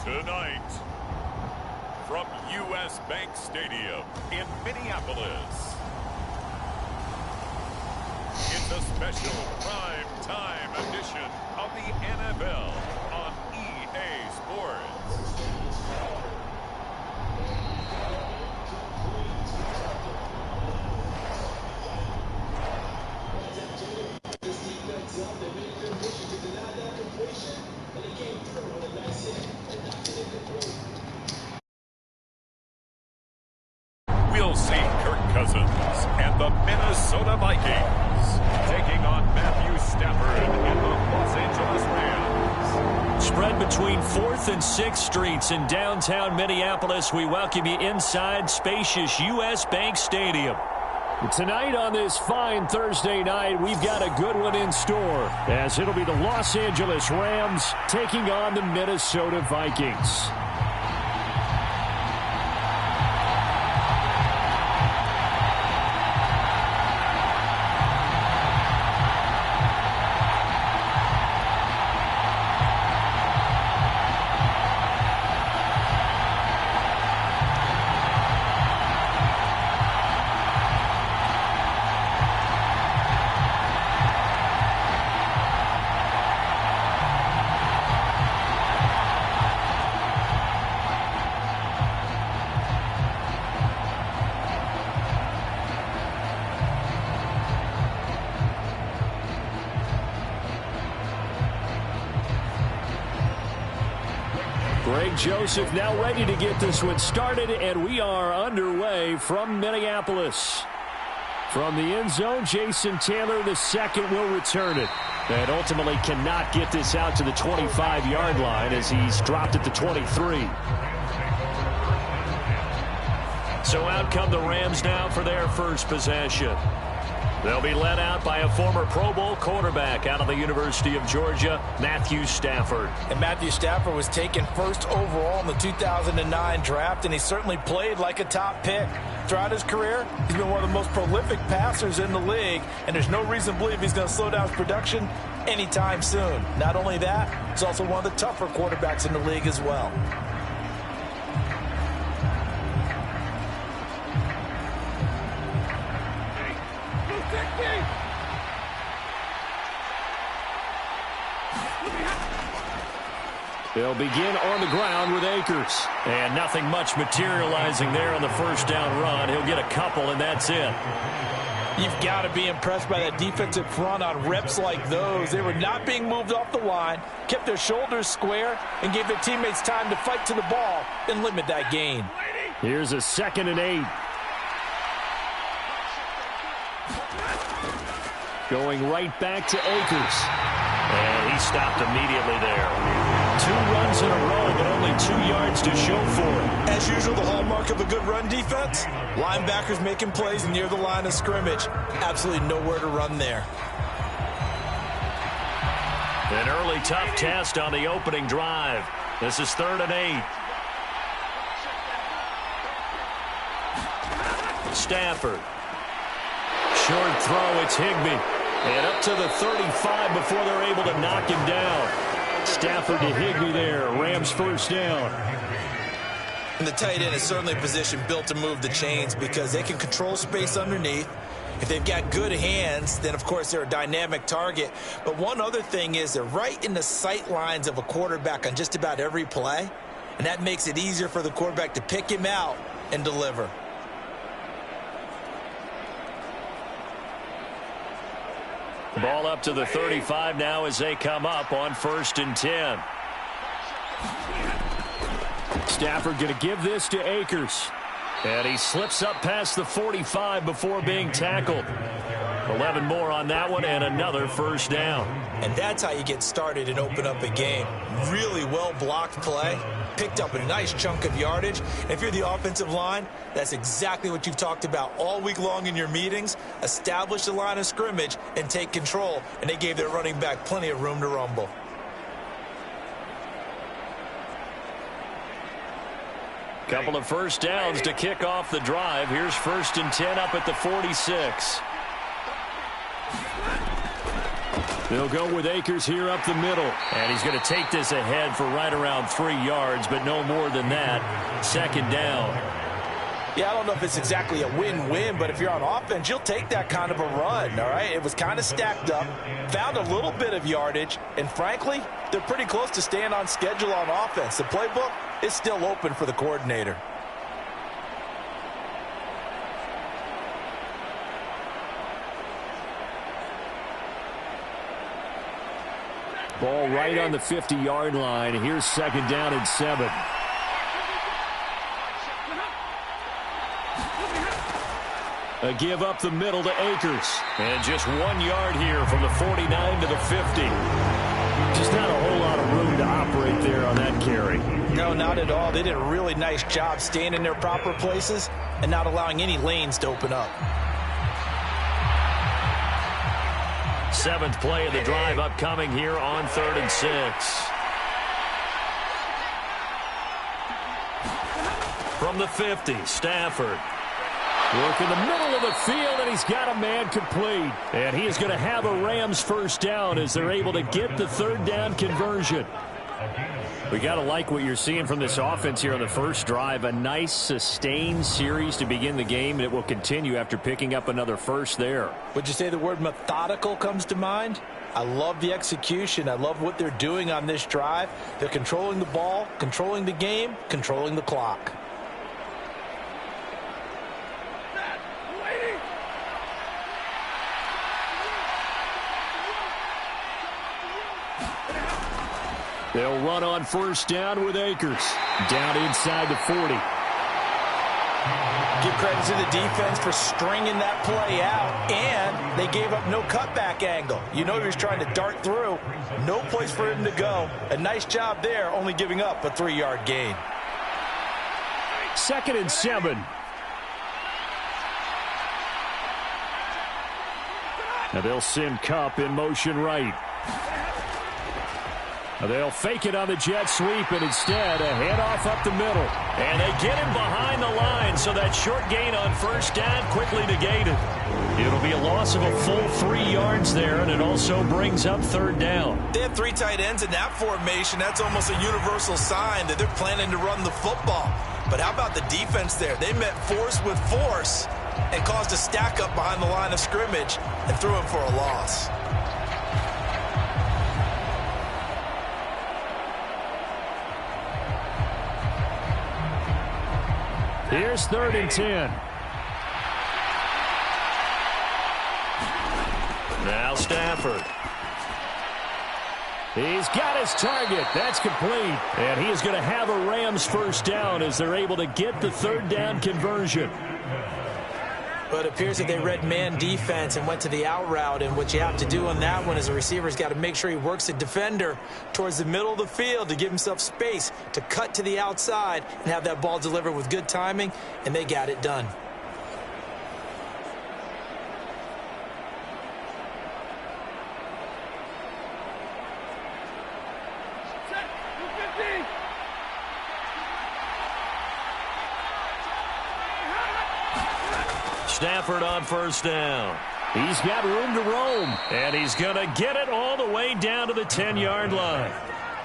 Tonight, from U.S. Bank Stadium in Minneapolis, it's a special prime-time edition of the NFL on EA Sports. We'll see Kirk Cousins and the Minnesota Vikings taking on Matthew Stafford and the Los Angeles Rams. Spread between 4th and 6th Streets in downtown Minneapolis. We welcome you inside spacious U.S. Bank Stadium. Tonight on this fine Thursday night, we've got a good one in store, as it'll be the Los Angeles Rams taking on the Minnesota Vikings. Greg Joseph now ready to get this one started, and we are underway from Minneapolis. From the end zone, Jason Taylor II will return it. And ultimately cannot get this out to the 25-yard line as he's dropped at the 23. So out come the Rams now for their first possession. They'll be led out by a former Pro Bowl quarterback out of the University of Georgia, Matthew Stafford. And Matthew Stafford was taken first overall in the 2009 draft, and he certainly played like a top pick. Throughout his career, he's been one of the most prolific passers in the league, and there's no reason to believe he's going to slow down his production anytime soon. Not only that, he's also one of the tougher quarterbacks in the league as well. They'll begin on the ground with Akers. And nothing much materializing there on the first down run. He'll get a couple, and that's it. You've got to be impressed by that defensive front on reps like those. They were not being moved off the line, kept their shoulders square, and gave their teammates time to fight to the ball and limit that gain. Here's a 2nd and 8. Going right back to Akers. And he stopped immediately there. 2 runs in a row, but only 2 yards to show for it. As usual, the hallmark of a good run defense, linebackers making plays near the line of scrimmage. Absolutely nowhere to run there. An early tough test on the opening drive. This is 3rd and 8. Stafford. Short throw, it's Higbee. And up to the 35 before they're able to knock him down. Stafford to Higbee there. Rams first down. And the tight end is certainly a position built to move the chains because they can control space underneath. If they've got good hands, then, of course, they're a dynamic target. But one other thing is they're right in the sight lines of a quarterback on just about every play. And that makes it easier for the quarterback to pick him out and deliver. Ball up to the 35 now as they come up on 1st and 10. Stafford going to give this to Akers. And he slips up past the 45 before being tackled. 11 more on that one and another first down. And that's how you get started and open up a game. Really well-blocked play. Picked up a nice chunk of yardage. And if you're the offensive line, that's exactly what you've talked about all week long in your meetings. Establish the line of scrimmage and take control. And they gave their running back plenty of room to rumble. Couple of first downs to kick off the drive. Here's 1st and 10 up at the 46. They'll go with Akers here up the middle. And he's going to take this ahead for right around 3 yards, but no more than that. 2nd down. Yeah, I don't know if it's exactly a win-win, but if you're on offense, you'll take that kind of a run, all right? It was kind of stacked up, found a little bit of yardage, and frankly, they're pretty close to staying on schedule on offense. The playbook is still open for the coordinator. Ball right on the 50-yard line. Here's 2nd down and 7. A give up the middle to Akers. And just 1 yard here from the 49 to the 50. Just not a whole lot of room to operate there on that carry. No, not at all. They did a really nice job staying in their proper places and not allowing any lanes to open up. 7th play of the drive upcoming here on 3rd and 6. From the 50, Stafford. Work in the middle of the field, and he's got a man complete. And he is going to have a Rams 1st down as they're able to get the 3rd down conversion. We got to like what you're seeing from this offense here on the first drive. A nice, sustained series to begin the game, and it will continue after picking up another first there. Would you say the word methodical comes to mind? I love the execution. I love what they're doing on this drive. They're controlling the ball, controlling the game, controlling the clock. They'll run on 1st down with Akers. Down inside the 40. Give credit to the defense for stringing that play out, and they gave up no cutback angle. You know he was trying to dart through. No place for him to go. A nice job there, only giving up a 3-yard gain. 2nd and 7. Now they'll send Kupp in motion right. They'll fake it on the jet sweep, and instead a handoff up the middle. And they get him behind the line, so that short gain on 1st down quickly negated. It'll be a loss of a full 3 yards there, and it also brings up 3rd down. They have 3 tight ends in that formation. That's almost a universal sign that they're planning to run the football. But how about the defense there? They met force with force and caused a stack up behind the line of scrimmage and threw him for a loss. Here's 3rd and 10. Now Stafford. He's got his target. That's complete. And he is going to have a Rams 1st down as they're able to get the 3rd down conversion. But it appears that they read man defense and went to the out route. And what you have to do on that one is a receiver's got to make sure he works a defender towards the middle of the field to give himself space to cut to the outside and have that ball delivered with good timing. And they got it done. Stafford on 1st down. He's got room to roam, and he's going to get it all the way down to the 10-yard line.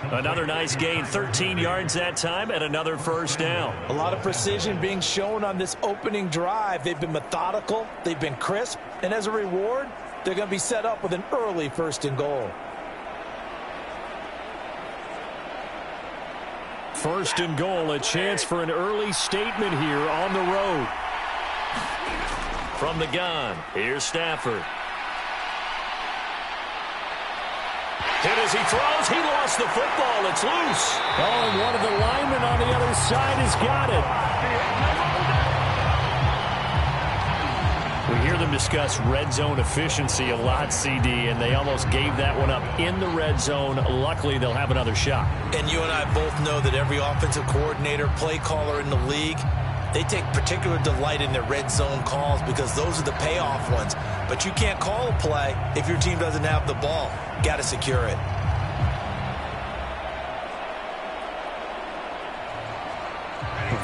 Another nice gain, 13 yards that time, and another 1st down. A lot of precision being shown on this opening drive. They've been methodical, they've been crisp, and as a reward, they're going to be set up with an early 1st and goal. 1st and goal, a chance for an early statement here on the road. From the gun, here's Stafford. Hit as he throws. He lost the football. It's loose. Oh, and one of the linemen on the other side has got it. We hear them discuss red zone efficiency a lot, CD, and they almost gave that one up in the red zone. Luckily, they'll have another shot. And you and I both know that every offensive coordinator, play caller in the league, they take particular delight in their red zone calls because those are the payoff ones. But you can't call a play if your team doesn't have the ball. Got to secure it.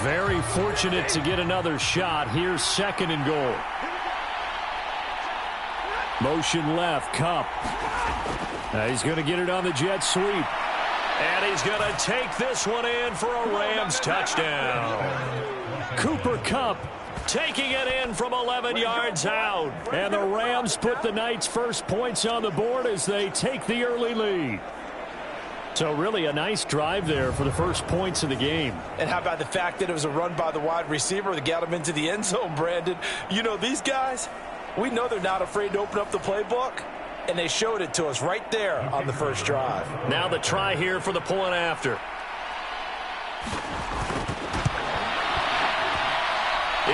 Very fortunate to get another shot. Here's 2nd and goal. Motion left, Kupp. He's going to get it on the jet sweep. And he's going to take this one in for a Rams touchdown. Cooper Kupp taking it in from 11 yards out. And the Rams put the night's first points on the board as they take the early lead. So really a nice drive there for the first points of the game. And how about the fact that it was a run by the wide receiver that got him into the end zone, Brandon? You know, these guys, we know they're not afraid to open up the playbook, and they showed it to us right there on the first drive. Now the try here for the point after.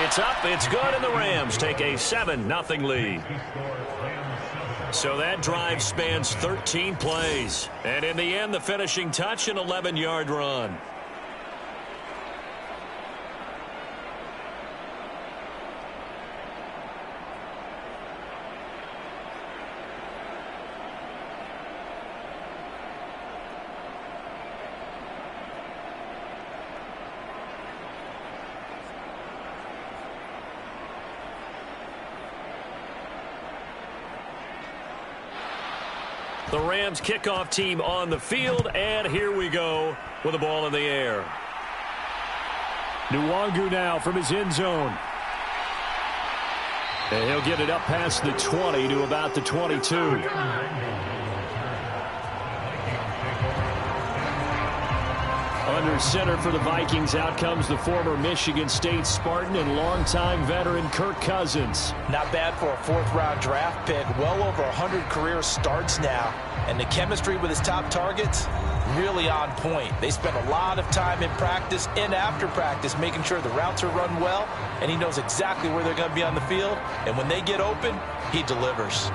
It's up, it's good, and the Rams take a 7-0 lead. So that drive spans 13 plays. And in the end, the finishing touch, an 11-yard run. The Rams kickoff team on the field, and here we go with the ball in the air. Nwangu now from his end zone. And he'll get it up past the 20 to about the 22. Under center for the Vikings, out comes the former Michigan State Spartan and longtime veteran Kirk Cousins. Not bad for a fourth-round draft pick. Well over 100 career starts now. And the chemistry with his top targets, really on point. They spend a lot of time in practice and after practice making sure the routes are run well, and he knows exactly where they're going to be on the field. And when they get open, he delivers.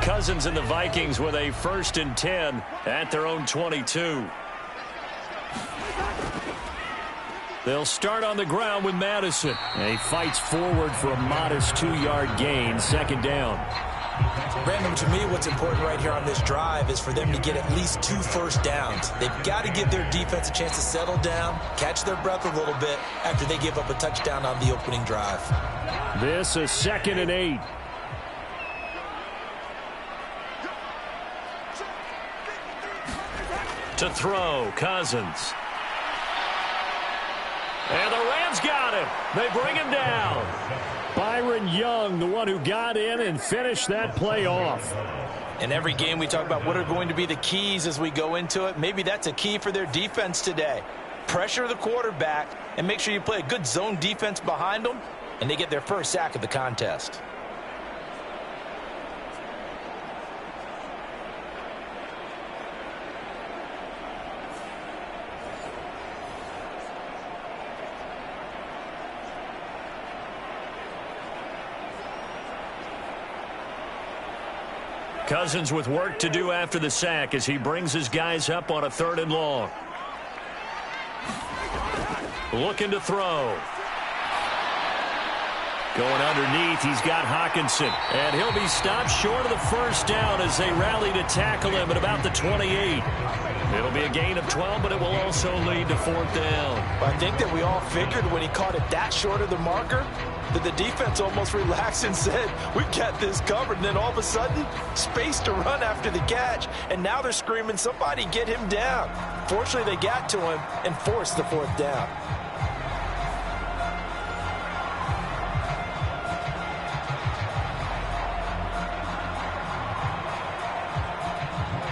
Cousins and the Vikings with a 1st and 10 at their own 22. They'll start on the ground with Madison. And he fights forward for a modest 2-yard gain, 2nd down. Brandon, to me, what's important right here on this drive is for them to get at least 2 first downs. They've got to give their defense a chance to settle down, catch their breath a little bit after they give up a touchdown on the opening drive. This a 2nd and 8. To throw, Cousins. And the Rams got him. They bring him down. Byron Young, the one who got in and finished that play off. In every game we talk about what are going to be the keys as we go into it. Maybe that's a key for their defense today. Pressure the quarterback and make sure you play a good zone defense behind them, and they get their first sack of the contest. Cousins with work to do after the sack as he brings his guys up on a 3rd and long. Looking to throw. Going underneath, he's got Hawkinson. And he'll be stopped short of the 1st down as they rally to tackle him at about the 28. It'll be a gain of 12, but it will also lead to 4th down. I think that we all figured when he caught it that short of the marker that the defense almost relaxed and said, we've got this covered. And then all of a sudden, space to run after the catch. And now they're screaming, somebody get him down. Fortunately, they got to him and forced the 4th down.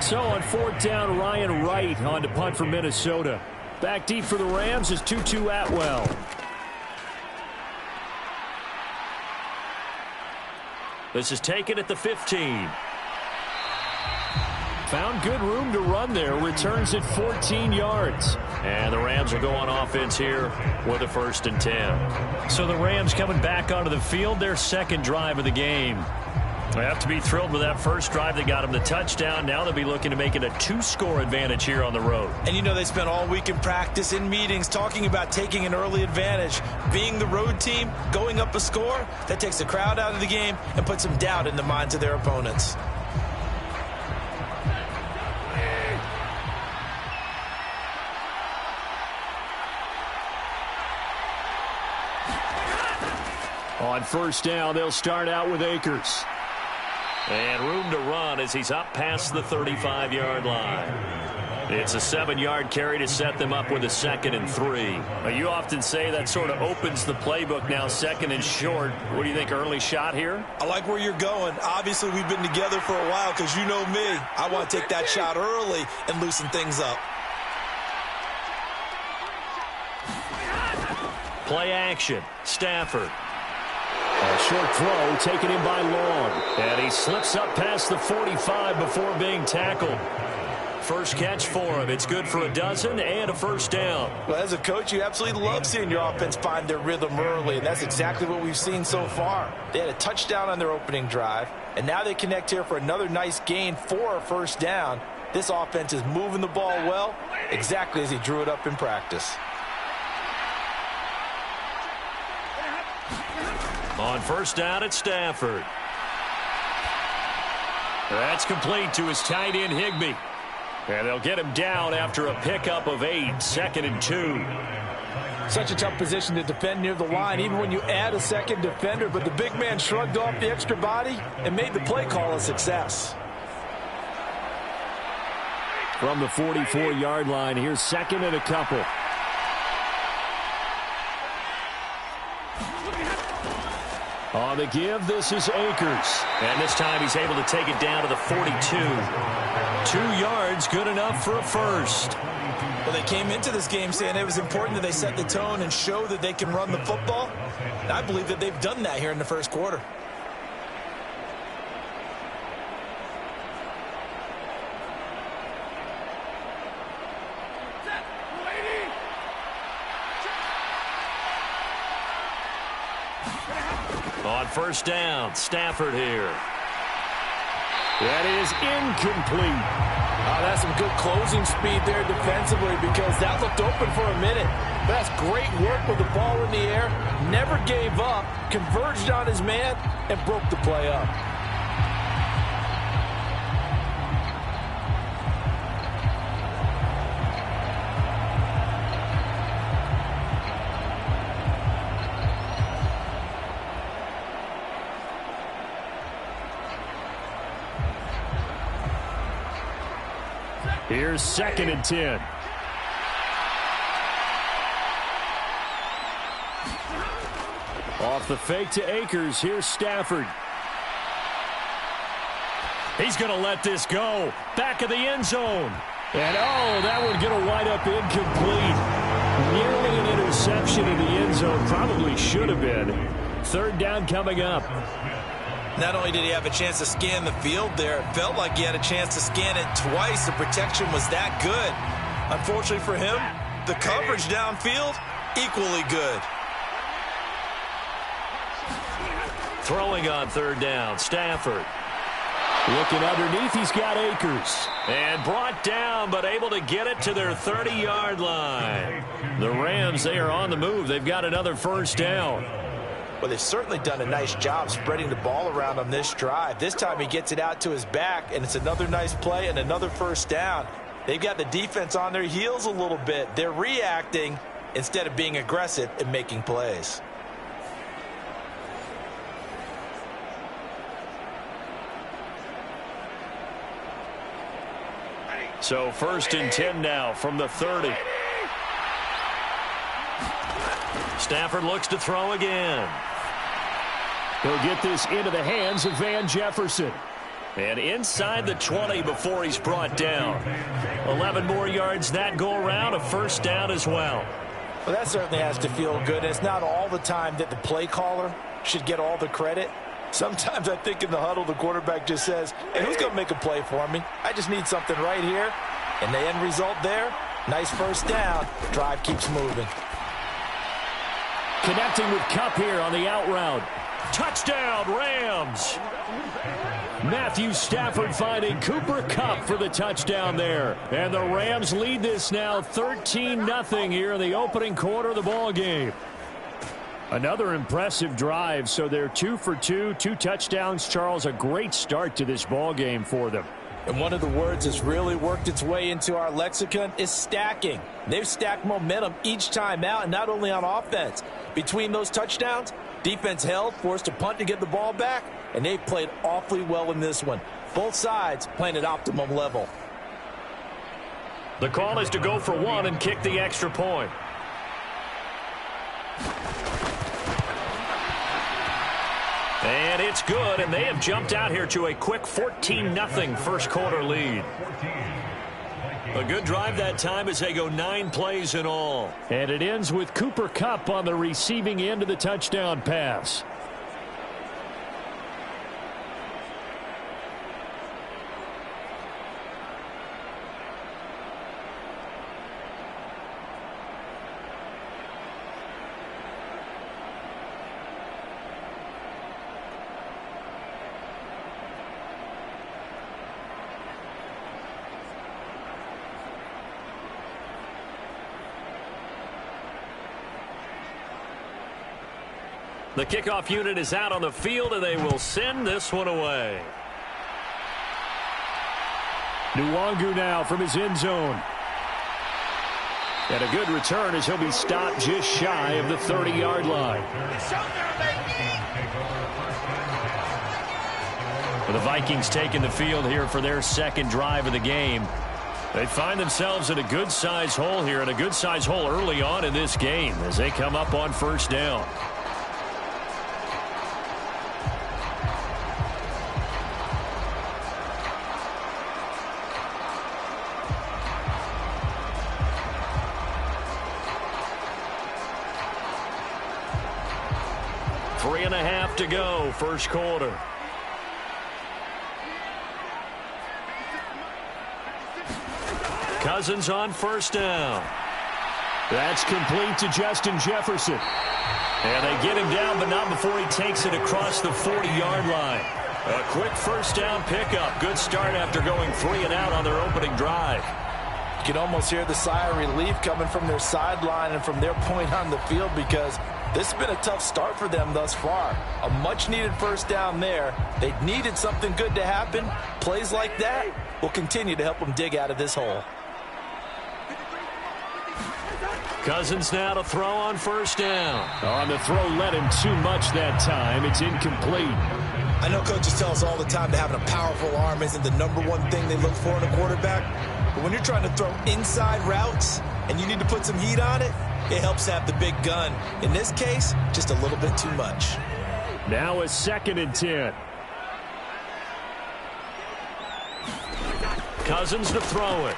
So on 4th down, Ryan Wright on to punt for Minnesota. Back deep for the Rams is Tutu Atwell. This is taken at the 15. Found good room to run there. Returns at 14 yards. And the Rams will go on offense here with a 1st and 10. So the Rams coming back onto the field, their 2nd drive of the game. They have to be thrilled with that first drive that got them the touchdown. Now they'll be looking to make it a 2-score advantage here on the road. And you know they spent all week in practice, in meetings, talking about taking an early advantage. Being the road team, going up a score, that takes the crowd out of the game and puts some doubt in the minds of their opponents. On first down, they'll start out with Akers. And room to run as he's up past the 35-yard line. It's a 7-yard carry to set them up with a 2nd and 3. Well, you often say that sort of opens the playbook now, 2nd and short. What do you think, early shot here? I like where you're going. Obviously, we've been together for a while because you know me. I want to take that shot early and loosen things up. Play action. Stafford. A short throw taken in by Long. And he slips up past the 45 before being tackled. First catch for him. It's good for a dozen and a first down. Well, as a coach, you absolutely love seeing your offense find their rhythm early, and that's exactly what we've seen so far. They had a touchdown on their opening drive, and now they connect here for another nice gain for a first down. This offense is moving the ball well, exactly as he drew it up in practice. On first down at Stafford. That's complete to his tight end, Higbee. And they'll get him down after a pickup of 8, 2nd and 2. Such a tough position to defend near the line, even when you add a second defender. But the big man shrugged off the extra body and made the play call a success. From the 44-yard line, here's 2nd and a couple. On the give, this is Akers. And this time he's able to take it down to the 42. 2 yards, good enough for a first. Well, they came into this game saying it was important that they set the tone and show that they can run the football. And I believe that they've done that here in the first quarter. On first down, Stafford here. That is incomplete. Oh, that's some good closing speed there defensively because that looked open for a minute. That's great work with the ball in the air. Never gave up, converged on his man, and broke the play up. Here's 2nd and 10. Off the fake to Akers. Here's Stafford. He's going to let this go. Back of the end zone. And, oh, that would get a wind up incomplete. Nearly an interception in the end zone. Probably should have been. 3rd down coming up. Not only did he have a chance to scan the field there, it felt like he had a chance to scan it twice. The protection was that good. Unfortunately for him, the coverage downfield, equally good. Throwing on 3rd down, Stafford. Looking underneath, he's got Akers. And brought down, but able to get it to their 30-yard line. The Rams, they are on the move. They've got another first down. Well, they've certainly done a nice job spreading the ball around on this drive. This time he gets it out to his back, and it's another nice play and another first down. They've got the defense on their heels a little bit. They're reacting instead of being aggressive and making plays. So 1st and 10 now from the 30. Stafford looks to throw again. He'll get this into the hands of Van Jefferson. And inside the 20 before he's brought down. 11 more yards that go around, a first down as well. Well, that certainly has to feel good. It's not all the time that the play caller should get all the credit. Sometimes I think in the huddle, the quarterback just says, hey, who's going to make a play for me? I just need something right here. And the end result there, nice first down. Drive keeps moving. Connecting with Kupp here on the out route. Touchdown, Rams. Matthew Stafford finding Cooper Kupp for the touchdown there. And the Rams lead this now 13-0 here in the opening quarter of the ball game. Another impressive drive, so they're 2 for 2, 2 touchdowns. Charles, a great start to this ball game for them. And one of the words that's really worked its way into our lexicon is stacking. They've stacked momentum each time out, and not only on offense. Between those touchdowns, Defense held, forced a punt to get the ball back, and they played awfully well in this one. Both sides playing at optimum level. The call is to go for one and kick the extra point. And it's good, and they have jumped out here to a quick 14-0 first quarter lead. A good drive that time as they go 9 plays in all. And it ends with Cooper Kupp on the receiving end of the touchdown pass. The kickoff unit is out on the field, and they will send this one away. Nwangu now from his end zone. And a good return as he'll be stopped just shy of the 30-yard line. The Vikings taking the field here for their second drive of the game. They find themselves in a good-size hole here, and a good-size hole early on in this game as they come up on first down. To go, first quarter. Cousins on first down. That's complete to Justin Jefferson. And they get him down, but not before he takes it across the 40-yard line. A quick first down pickup. Good start after going 3 and out on their opening drive. You can almost hear the sigh of relief coming from their sideline and from their point on the field, because this has been a tough start for them thus far. A much-needed first down there. They needed something good to happen. Plays like that will continue to help them dig out of this hole. Cousins now to throw on first down. On the throw, led him too much that time. It's incomplete. I know coaches tell us all the time that having a powerful arm isn't the #1 thing they look for in a quarterback. But when you're trying to throw inside routes and you need to put some heat on it, it helps have the big gun. In this case, just a little bit too much. Now a 2nd and 10. Cousins to throw it.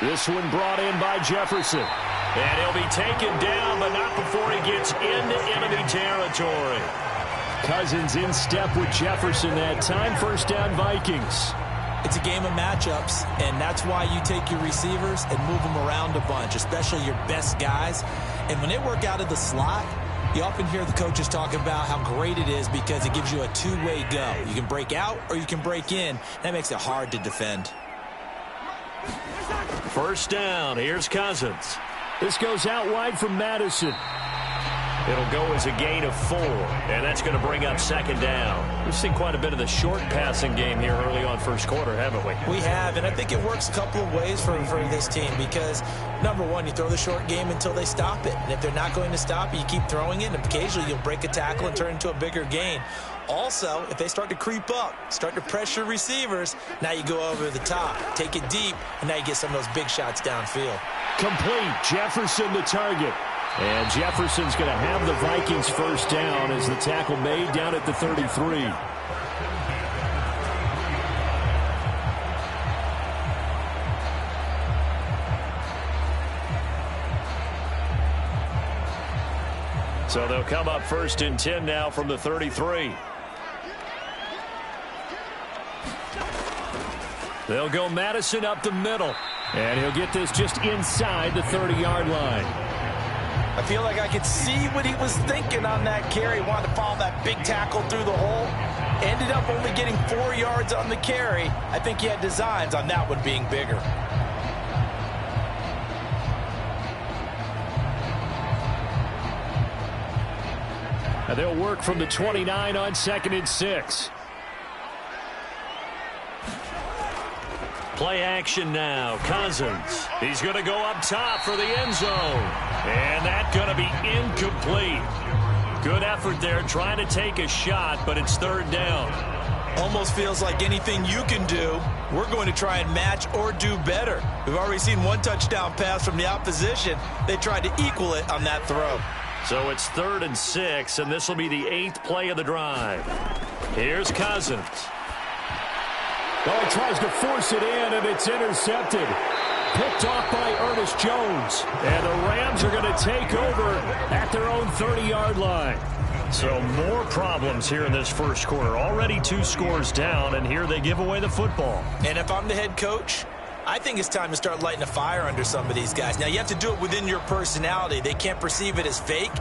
This one brought in by Jefferson. And he'll be taken down, but not before he gets into enemy territory. Cousins in step with Jefferson that time. First down, Vikings. It's a game of matchups, and that's why you take your receivers and move them around a bunch, especially your best guys. And when they work out of the slot, you often hear the coaches talk about how great it is because it gives you a two-way go. You can break out or you can break in. That makes it hard to defend. First down. Here's Cousins. This goes out wide from Madison. It'll go as a gain of 4, and that's going to bring up second down. We've seen quite a bit of the short passing game here early on first quarter, haven't we? We have, and I think it works a couple of ways for this team because, number one, you throw the short game until they stop it. And if they're not going to stop it, you keep throwing it, and occasionally you'll break a tackle and turn it into a bigger gain. Also, if they start to creep up, start to pressure receivers, now you go over the top, take it deep, and now you get some of those big shots downfield. Complete. Jefferson the target. And Jefferson's going to have the Vikings first down as the tackle made down at the 33. So they'll come up 1st and 10 now from the 33. They'll go Madison up the middle. And he'll get this just inside the 30-yard line. I feel like I could see what he was thinking on that carry. Wanted to follow that big tackle through the hole. Ended up only getting 4 yards on the carry. I think he had designs on that one being bigger. And they'll work from the 29 on 2nd and 6. Play action now. Cousins. He's going to go up top for the end zone. And that's going to be incomplete. Good effort there trying to take a shot, but it's third down. Almost feels like anything you can do, we're going to try and match or do better. We've already seen one touchdown pass from the opposition. They tried to equal it on that throw. So it's 3rd and 6, and this will be the 8th play of the drive. Here's Cousins. Oh, he tries to force it in, and it's intercepted. Picked off by Ernest Jones. And the Rams are going to take over at their own 30-yard line. So more problems here in this first quarter. Already 2 scores down, and here they give away the football. And if I'm the head coach, I think it's time to start lighting a fire under some of these guys. Now, you have to do it within your personality. They can't perceive it as fake.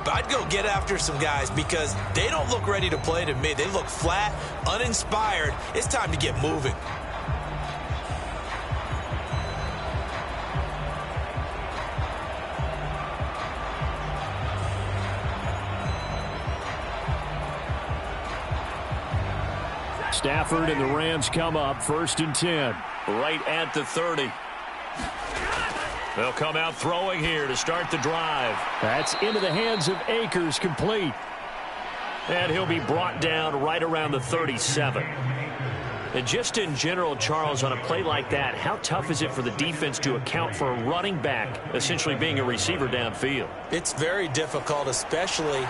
But I'd go get after some guys because they don't look ready to play to me. They look flat, uninspired. It's time to get moving. Stafford and the Rams come up 1st and 10. Right at the 30. They'll come out throwing here to start the drive. That's into the hands of Akers, complete. And he'll be brought down right around the 37. And just in general, Charles, on a play like that, how tough is it for the defense to account for a running back essentially being a receiver downfield? It's very difficult, especially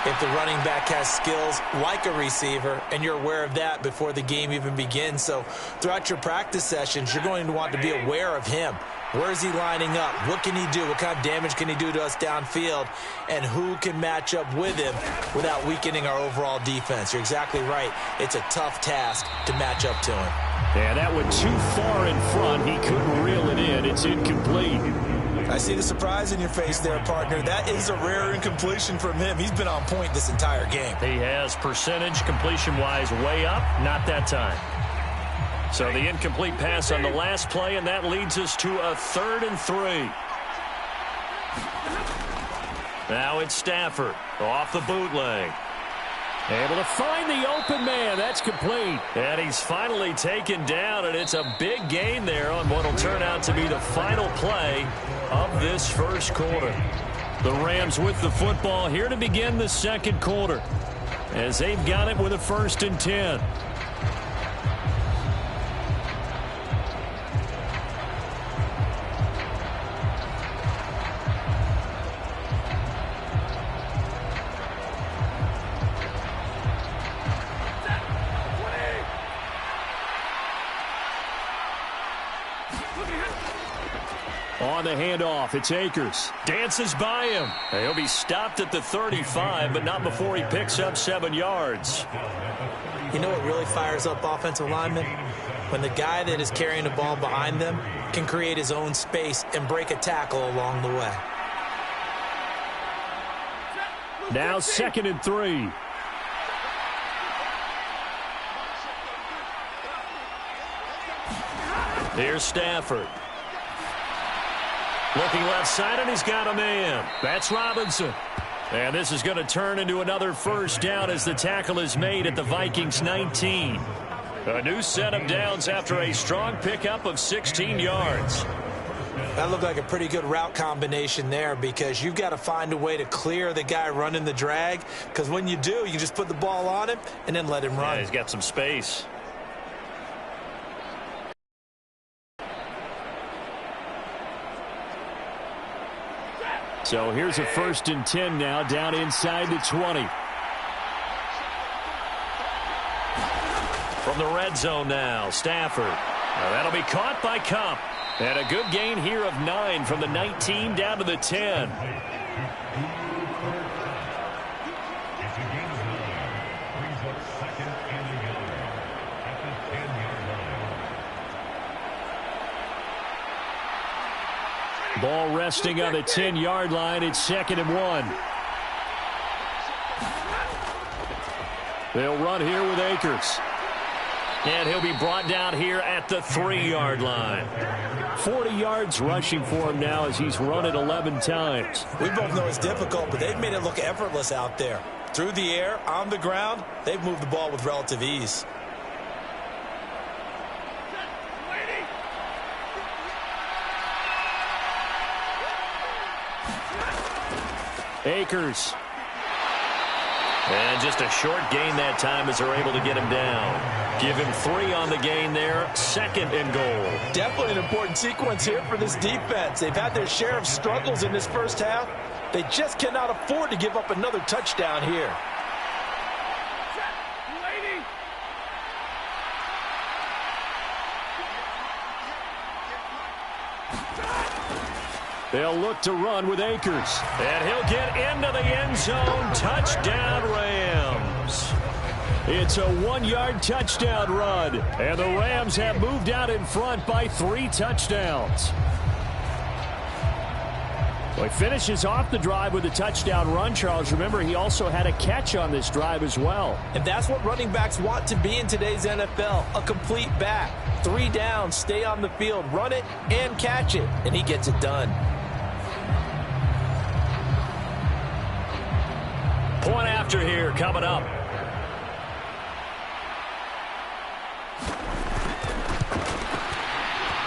if the running back has skills like a receiver, and you're aware of that before the game even begins. So throughout your practice sessions, you're going to want to be aware of him. Where is he lining up? What can he do? What kind of damage can he do to us downfield? And who can match up with him without weakening our overall defense? You're exactly right. It's a tough task to match up to him. Yeah, that went too far in front. He couldn't reel it in. It's incomplete. I see the surprise in your face there, partner. That is a rare incompletion from him. He's been on point this entire game. He has percentage completion-wise way up. Not that time. So the incomplete pass on the last play, and that leads us to a 3rd and 3. Now it's Stafford off the bootleg. Able to find the open man. That's complete. And he's finally taken down, and it's a big gain there on what will turn out to be the final play of this first quarter. The Rams with the football here to begin the second quarter, as they've got it with a 1st and 10. On the handoff, it's Akers. Dances by him. He'll be stopped at the 35, but not before he picks up 7 yards. You know what really fires up offensive linemen? When the guy that is carrying the ball behind them can create his own space and break a tackle along the way. Now 2nd and 3. Here's Stafford. Looking left side, and he's got a man. That's Robinson. And this is going to turn into another 1st down as the tackle is made at the Vikings 19. A new set of downs after a strong pickup of 16 yards. That looked like a pretty good route combination there, because you've got to find a way to clear the guy running the drag, because when you do, you just put the ball on him and then let him run. Yeah, he's got some space. So here's a 1st and 10 now, down inside the 20. From the red zone now, Stafford. Now that'll be caught by Cup. And a good gain here of 9 from the 19 down to the 10. Ball resting on the 10-yard line. It's 2nd and 1. They'll run here with Akers. And he'll be brought down here at the 3-yard line. 40 yards rushing for him now as he's run it 11 times. We both know it's difficult, but they've made it look effortless out there. Through the air, on the ground, they've moved the ball with relative ease. Akers. And just a short gain that time as they're able to get him down. Give him 3 on the gain there. 2nd and goal. Definitely an important sequence here for this defense. They've had their share of struggles in this first half. They just cannot afford to give up another touchdown here. They'll look to run with Akers. And he'll get into the end zone. Touchdown, Rams. It's a 1-yard touchdown run. And the Rams have moved out in front by 3 touchdowns. Well, he finishes off the drive with a touchdown run, Charles. Remember, he also had a catch on this drive as well. And that's what running backs want to be in today's NFL, a complete back. 3 down, stay on the field, run it, and catch it. And he gets it done. Point after here coming up.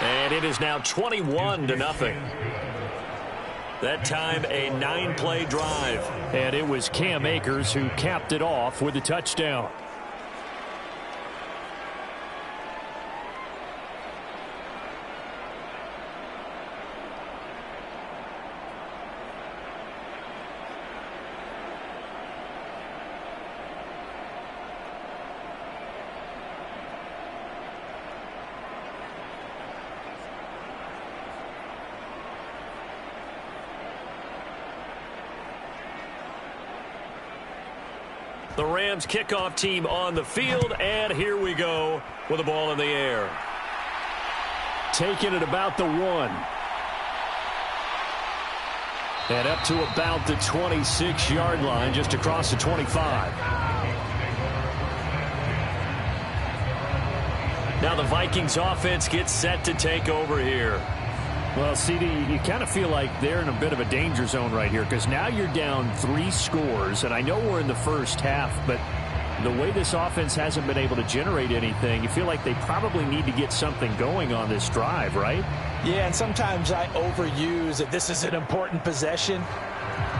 And it is now 21-0. That time a 9-play drive. And it was Cam Akers who capped it off with a touchdown. The Rams kickoff team on the field, and here we go with the ball in the air. Taking it about the 1. And up to about the 26-yard line, just across the 25. Now the Vikings offense gets set to take over here. Well, CD, you kind of feel like they're in a bit of a danger zone right here because now you're down 3 scores, and I know we're in the first half, but the way this offense hasn't been able to generate anything, you feel like they probably need to get something going on this drive, right? Yeah, and sometimes I overuse that this is an important possession,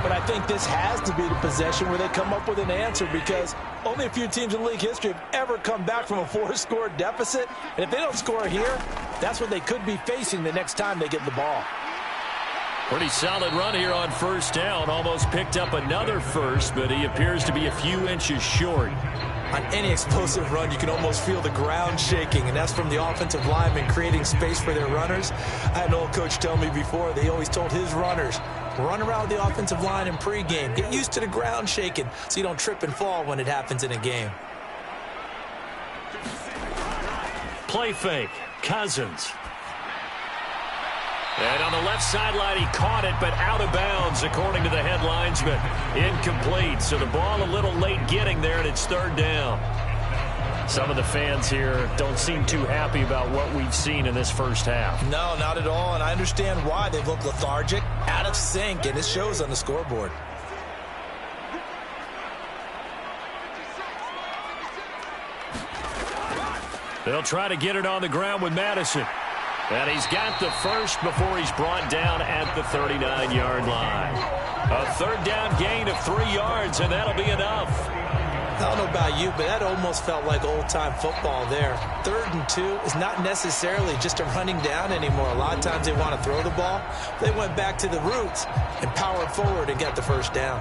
but I think this has to be the possession where they come up with an answer because only a few teams in league history have ever come back from a 4-score deficit, and if they don't score here, that's what they could be facing the next time they get the ball. Pretty solid run here on first down. Almost picked up another first, but he appears to be a few inches short. On any explosive run, you can almost feel the ground shaking, and that's from the offensive linemen creating space for their runners. I had an old coach tell me before, they always told his runners, run around the offensive line in pregame. Get used to the ground shaking so you don't trip and fall when it happens in a game. Play fake. Cousins. And on the left sideline, he caught it, but out of bounds, according to the headlines, but incomplete. So the ball a little late getting there, and it's 3rd down. Some of the fans here don't seem too happy about what we've seen in this first half. No, not at all, and I understand why. They've looked lethargic, out of sync, and it shows on the scoreboard. They'll try to get it on the ground with Madison. And he's got the first before he's brought down at the 39-yard line. A 3rd down gain of 3 yards, and that'll be enough. I don't know about you, but that almost felt like old-time football there. 3rd and 2 is not necessarily just a running down anymore. A lot of times they want to throw the ball. They went back to the roots and powered forward and got the first down.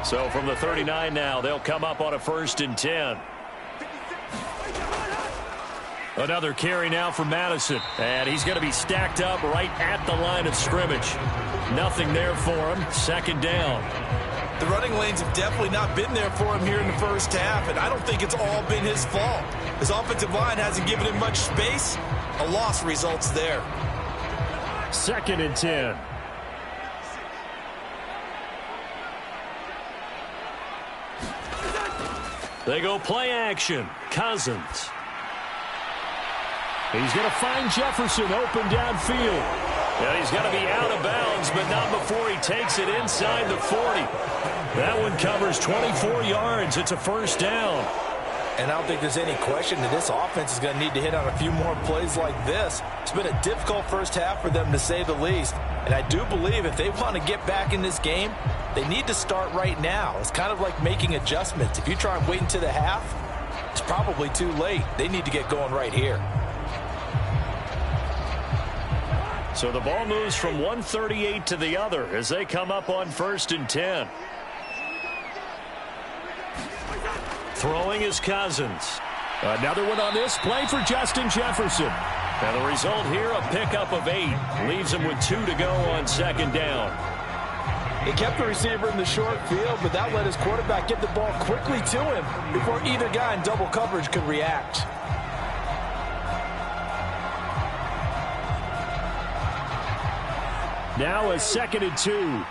So from the 39 now, they'll come up on a 1st and 10. Another carry now for Madison. And he's going to be stacked up right at the line of scrimmage. Nothing there for him. 2nd down. The running lanes have definitely not been there for him here in the first half, and I don't think it's all been his fault. His offensive line hasn't given him much space. A loss results there. 2nd and 10. They go play action. Cousins. He's going to find Jefferson open downfield. And he's going to be out of bounds, but not before he takes it inside the 40. That one covers 24 yards. It's a first down. And I don't think there's any question that this offense is going to need to hit on a few more plays like this. It's been a difficult first half for them, to say the least. And I do believe if they want to get back in this game, they need to start right now. It's kind of like making adjustments. If you try and wait until the half, it's probably too late. They need to get going right here. So the ball moves from 138 to the other as they come up on 1st and 10. Throwing is Cousins. Another one on this play for Justin Jefferson. And the result here, a pickup of 8. Leaves him with 2 to go on 2nd down. He kept the receiver in the short field, but that let his quarterback get the ball quickly to him before either guy in double coverage could react. Now a 2nd and 2.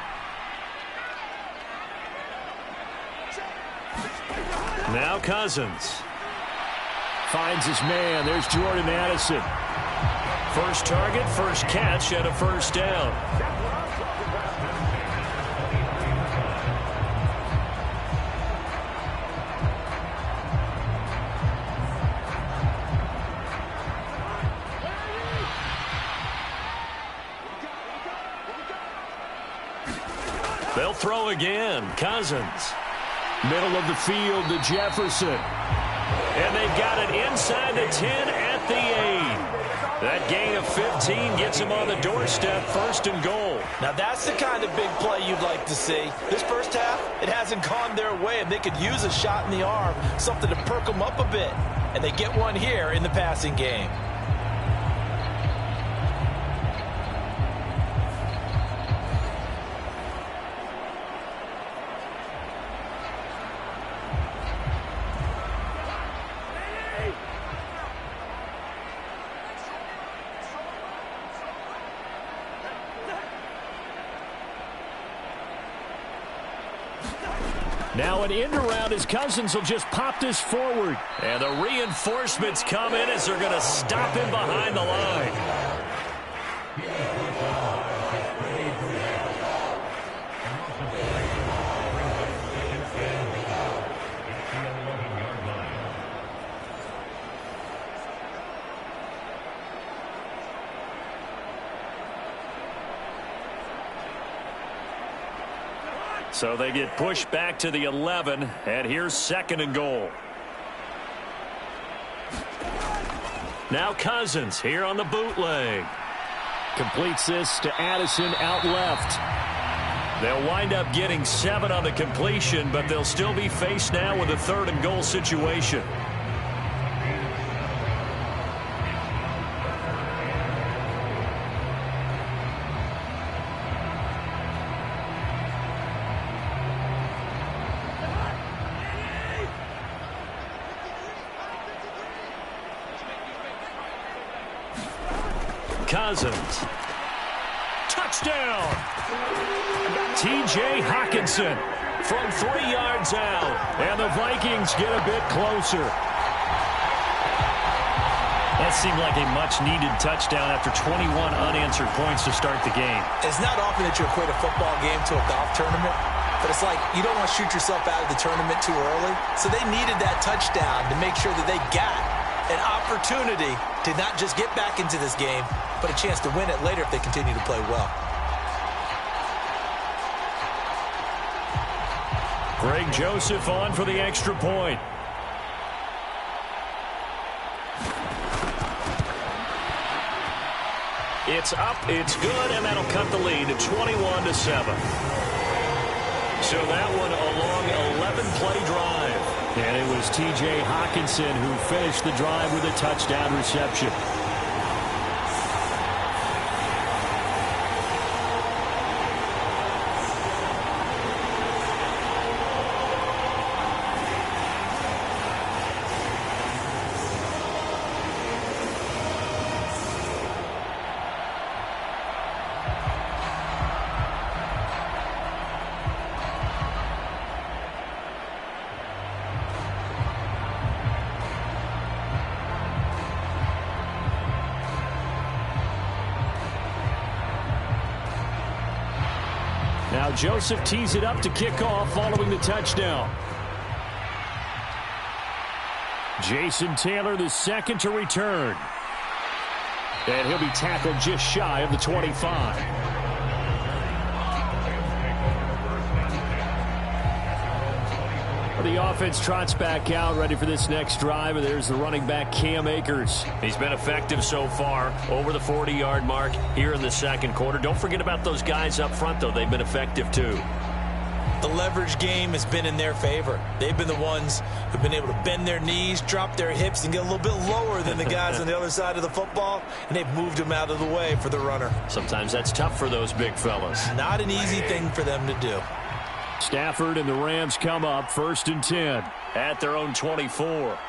Now Cousins. Finds his man. There's Jordan Addison. First target, first catch, and a first down. They'll throw again. Cousins. Middle of the field to Jefferson. And they've got it inside the 10 at the 8. That gain of 15 gets him on the doorstep, 1st and goal. Now that's the kind of big play you'd like to see. This first half, it hasn't gone their way, and they could use a shot in the arm, something to perk them up a bit. And they get one here in the passing game. Now an end around as Cousins will just pop this forward. And the reinforcements come in as they're going to stop him behind the line. So they get pushed back to the 11, and here's 2nd and goal. Now Cousins here on the bootleg. Completes this to Addison out left. They'll wind up getting 7 on the completion, but they'll still be faced now with a 3rd and goal situation. Cousins. Touchdown! T.J. Hawkinson from 3 yards out. And the Vikings get a bit closer. That seemed like a much-needed touchdown after 21 unanswered points to start the game. It's not often that you equate a football game to a golf tournament, but it's like you don't want to shoot yourself out of the tournament too early. So they needed that touchdown to make sure that they got an opportunity to not just get back into this game, but a chance to win it later if they continue to play well. Greg Joseph on for the extra point. It's up, it's good, and that'll cut the lead to 21-7. So that one a long 11-play drive. And it was T.J. Hawkinson who finished the drive with a touchdown reception. Now Joseph tees it up to kick off following the touchdown. Jason Taylor, the second to return. And he'll be tackled just shy of the 25. The offense trots back out, ready for this next drive, and there's the running back, Cam Akers. He's been effective so far, over the 40-yard mark here in the second quarter. Don't forget about those guys up front, though. They've been effective, too. The leverage game has been in their favor. They've been the ones who've been able to bend their knees, drop their hips, and get a little bit lower than the guys on the other side of the football, and they've moved them out of the way for the runner. Sometimes that's tough for those big fellas. Not an easy thing for them to do. Stafford and the Rams come up 1st and 10 at their own 24.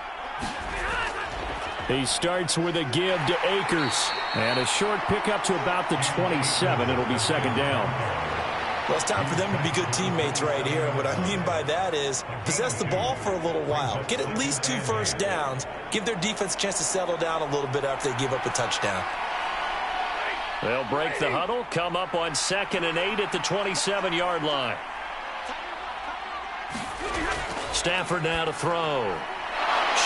He starts with a give to Akers, and a short pickup to about the 27. It'll be second down. Well, it's time for them to be good teammates right here, and what I mean by that is possess the ball for a little while, get at least 2 first downs, give their defense a chance to settle down a little bit after they give up a touchdown. They'll break the huddle, come up on 2nd and 8 at the 27-yard line. Stafford now to throw.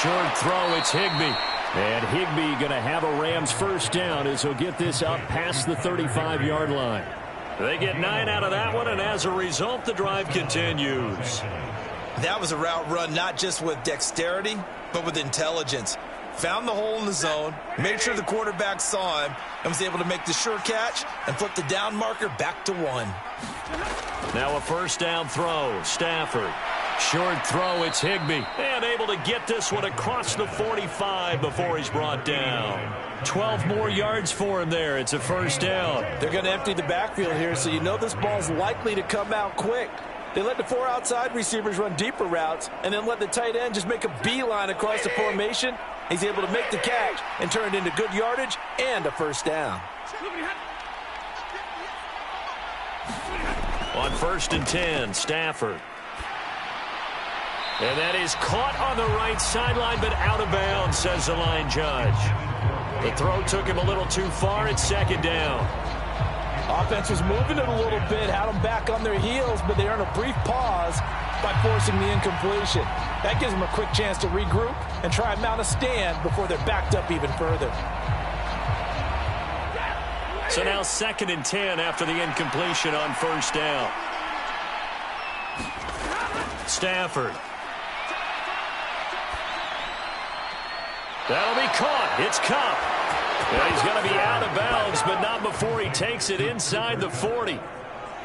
Short throw, it's Higbee. And Higbee going to have a Rams first down as he'll get this up past the 35-yard line. They get 9 out of that one, and as a result, the drive continues. That was a route run not just with dexterity, but with intelligence. Found the hole in the zone, made sure the quarterback saw him, and was able to make the sure catch and flip the down marker back to 1. Now a first down throw. Stafford. Short throw, it's Higbee. And able to get this one across the 45 before he's brought down. 12 more yards for him there. It's a first down. They're going to empty the backfield here, so you know this ball's likely to come out quick. They let the 4 outside receivers run deeper routes and then let the tight end just make a beeline across the formation. He's able to make the catch and turn it into good yardage and a first down. On 1st and 10, Stafford. And that is caught on the right sideline, but out of bounds, says the line judge. The throw took him a little too far. It's second down. Offense was moving it a little bit, had them back on their heels, but they earned a brief pause by forcing the incompletion. That gives them a quick chance to regroup and try and mount a stand before they're backed up even further. So now 2nd and 10 after the incompletion on first down. Stafford. That'll be caught. It's Kupp. And he's going to be out of bounds, but not before he takes it inside the 40.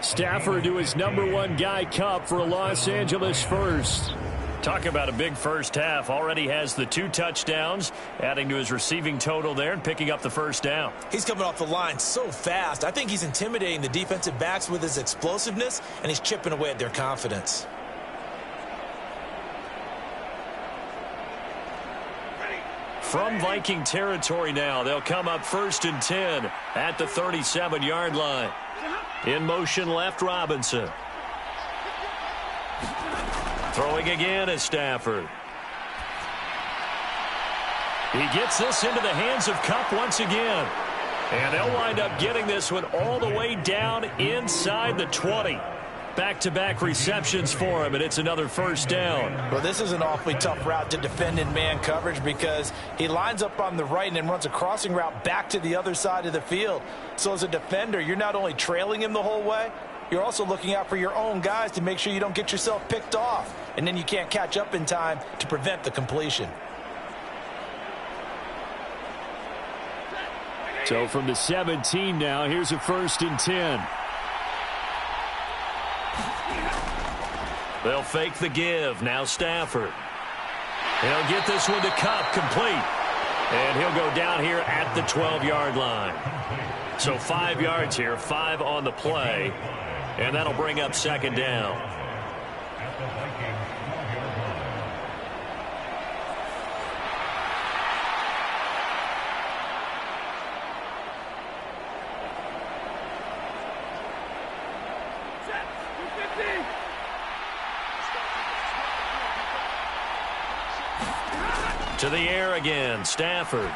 Stafford to his #1 guy, Kupp, for a Los Angeles first. Talk about a big first half. Already has the 2 touchdowns, adding to his receiving total there and picking up the first down. He's coming off the line so fast. I think he's intimidating the defensive backs with his explosiveness, and he's chipping away at their confidence. From Viking territory now, they'll come up 1st and 10 at the 37-yard line. In motion left, Robinson. Throwing again is Stafford. He gets this into the hands of Kupp once again. And they'll wind up getting this one all the way down inside the 20. Back-to-back receptions for him, and it's another first down. Well, this is an awfully tough route to defend in man coverage because he lines up on the right and then runs a crossing route back to the other side of the field. So as a defender, you're not only trailing him the whole way, you're also looking out for your own guys to make sure you don't get yourself picked off. And then you can't catch up in time to prevent the completion. So from the 17 now, here's a 1st and 10. They'll fake the give. Now Stafford. He'll get this one to Kupp, complete. And he'll go down here at the 12-yard line. So 5 yards here, 5 on the play. And that'll bring up second down. To the air again, Stafford.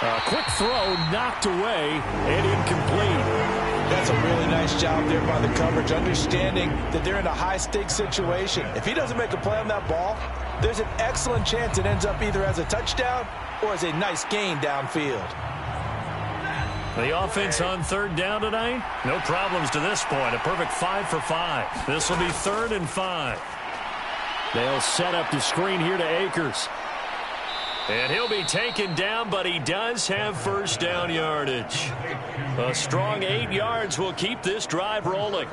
A quick throw knocked away and incomplete. That's a really nice job there by the coverage, understanding that they're in a high-stakes situation. If he doesn't make a play on that ball, there's an excellent chance it ends up either as a touchdown or as a nice gain downfield. The offense on third down tonight, no problems to this point. A perfect 5 for 5. This will be 3rd and 5. They'll set up the screen here to Akers. And he'll be taken down, but he does have first down yardage. A strong 8 yards will keep this drive rolling.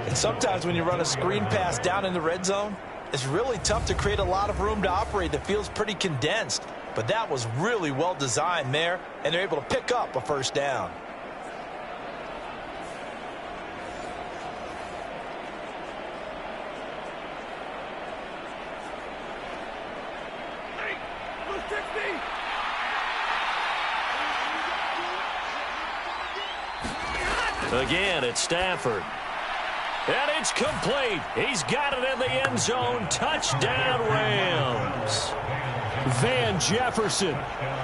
And sometimes when you run a screen pass down in the red zone, it's really tough to create a lot of room to operate that feels pretty condensed. But that was really well designed there, and they're able to pick up a first down. Again, it's Stafford. And it's complete. He's got it in the end zone. Touchdown, Rams. Van Jefferson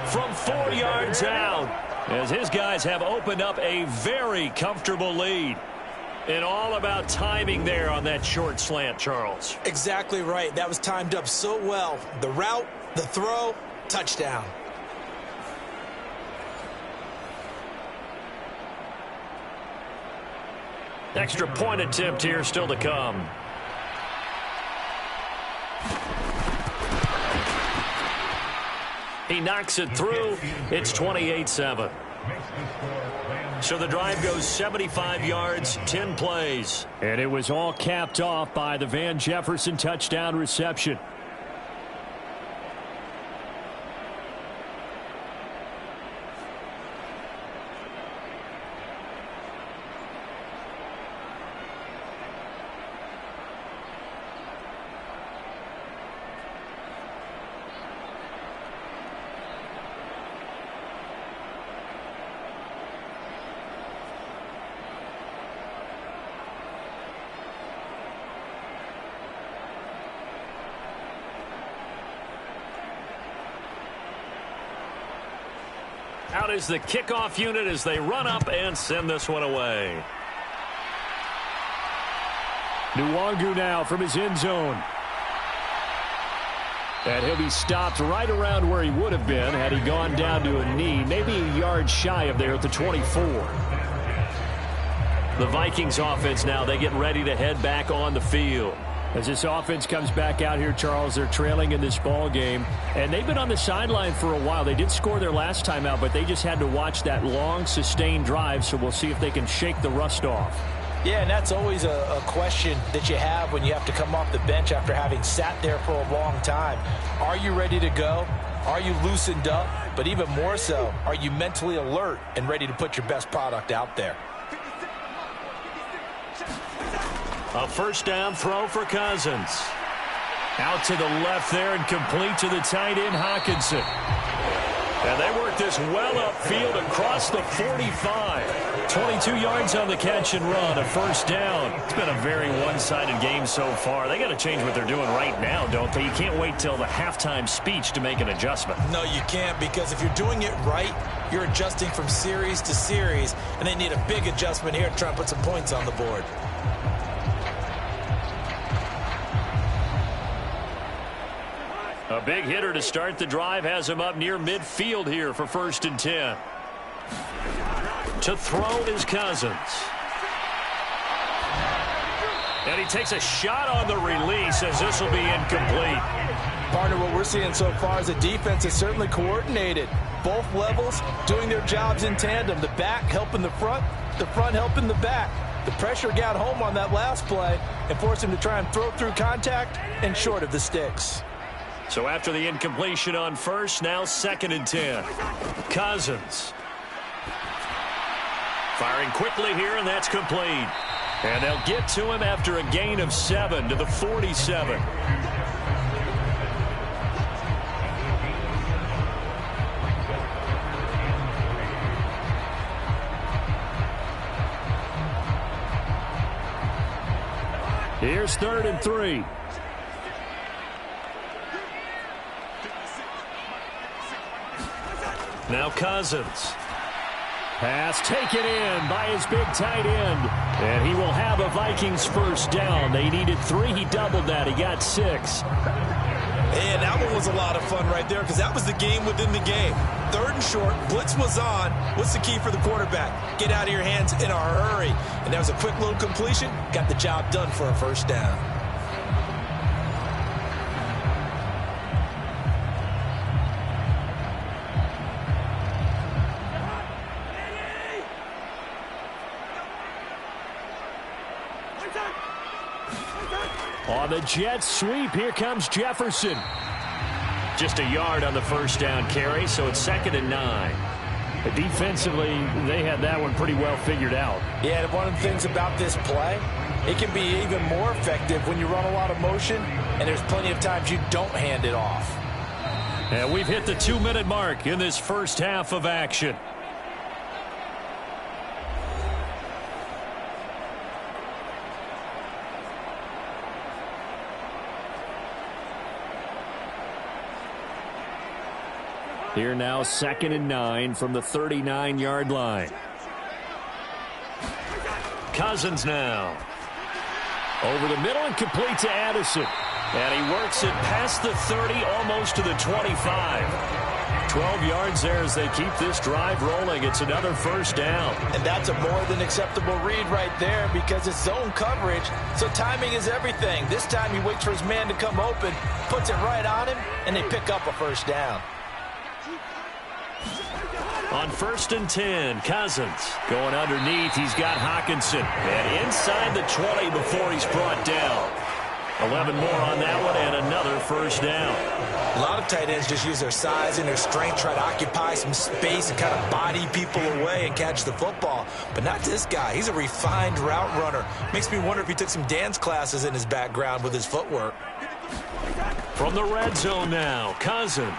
from 4 yards out, as his guys have opened up a very comfortable lead. And all about timing there on that short slant, Charles. Exactly right. That was timed up so well. The route, the throw, touchdown. Extra point attempt here still to come. He knocks it through. It's 28-7. So the drive goes 75 yards, 10 plays. And it was all capped off by the Van Jefferson touchdown reception. Out is the kickoff unit as they run up and send this one away. Nwangu now from his end zone. And he'll be stopped right around where he would have been had he gone down to a knee, maybe a yard shy of there at the 24. The Vikings offense now, they get ready to head back on the field. As this offense comes back out here, Charles, they're trailing in this ball game, and they've been on the sideline for a while. They did score their last time out, but they just had to watch that long, sustained drive, so we'll see if they can shake the rust off. Yeah, and that's always a question that you have when you have to come off the bench after having sat there for a long time. Are you ready to go? Are you loosened up? But even more so, are you mentally alert and ready to put your best product out there? A first down throw for Cousins. Out to the left there and complete to the tight end, Hawkinson. And they work this well upfield across the 45. 22 yards on the catch and run, a first down. It's been a very one-sided game so far. They got to change what they're doing right now, don't they? You can't wait till the halftime speech to make an adjustment. No, you can't, because if you're doing it right, you're adjusting from series to series, and they need a big adjustment here to try and put some points on the board. A big hitter to start the drive has him up near midfield here for 1st and 10. To throw is Cousins. And he takes a shot on the release as this will be incomplete. Partner, what we're seeing so far is the defense is certainly coordinated. Both levels doing their jobs in tandem. The back helping the front helping the back. The pressure got home on that last play and forced him to try and throw through contact and short of the sticks. So after the incompletion on first, now 2nd and 10. Cousins. Firing quickly here, and that's complete. And they'll get to him after a gain of 7 to the 47. Here's 3rd and 3. Now Cousins. Pass taken in by his big tight end. And he will have a Vikings first down. They needed 3. He doubled that. He got 6. And that one was a lot of fun right there because that was the game within the game. 3rd and short. Blitz was on. What's the key for the quarterback? Get out of your hands in a hurry. And that was a quick little completion. Got the job done for a first down. On the jet sweep, here comes Jefferson. Just a yard on the first down carry, so it's 2nd and 9. Defensively, they had that one pretty well figured out. Yeah, and one of the things about this play, it can be even more effective when you run a lot of motion, and there's plenty of times you don't hand it off. And we've hit the 2-minute mark in this first half of action. Here now, 2nd and 9 from the 39-yard line. Cousins now. Over the middle and complete to Addison. And he works it past the 30, almost to the 25. 12 yards there as they keep this drive rolling. It's another first down. And that's a more than acceptable read right there because it's zone coverage, so timing is everything. This time he waits for his man to come open, puts it right on him, and they pick up a first down. On 1st and 10, Cousins. Going underneath, he's got Hockenson. And inside the 20 before he's brought down. 11 more on that one and another first down. A lot of tight ends just use their size and their strength, try to occupy some space and kind of body people away and catch the football. But not this guy. He's a refined route runner. Makes me wonder if he took some dance classes in his background with his footwork. From the red zone now, Cousins.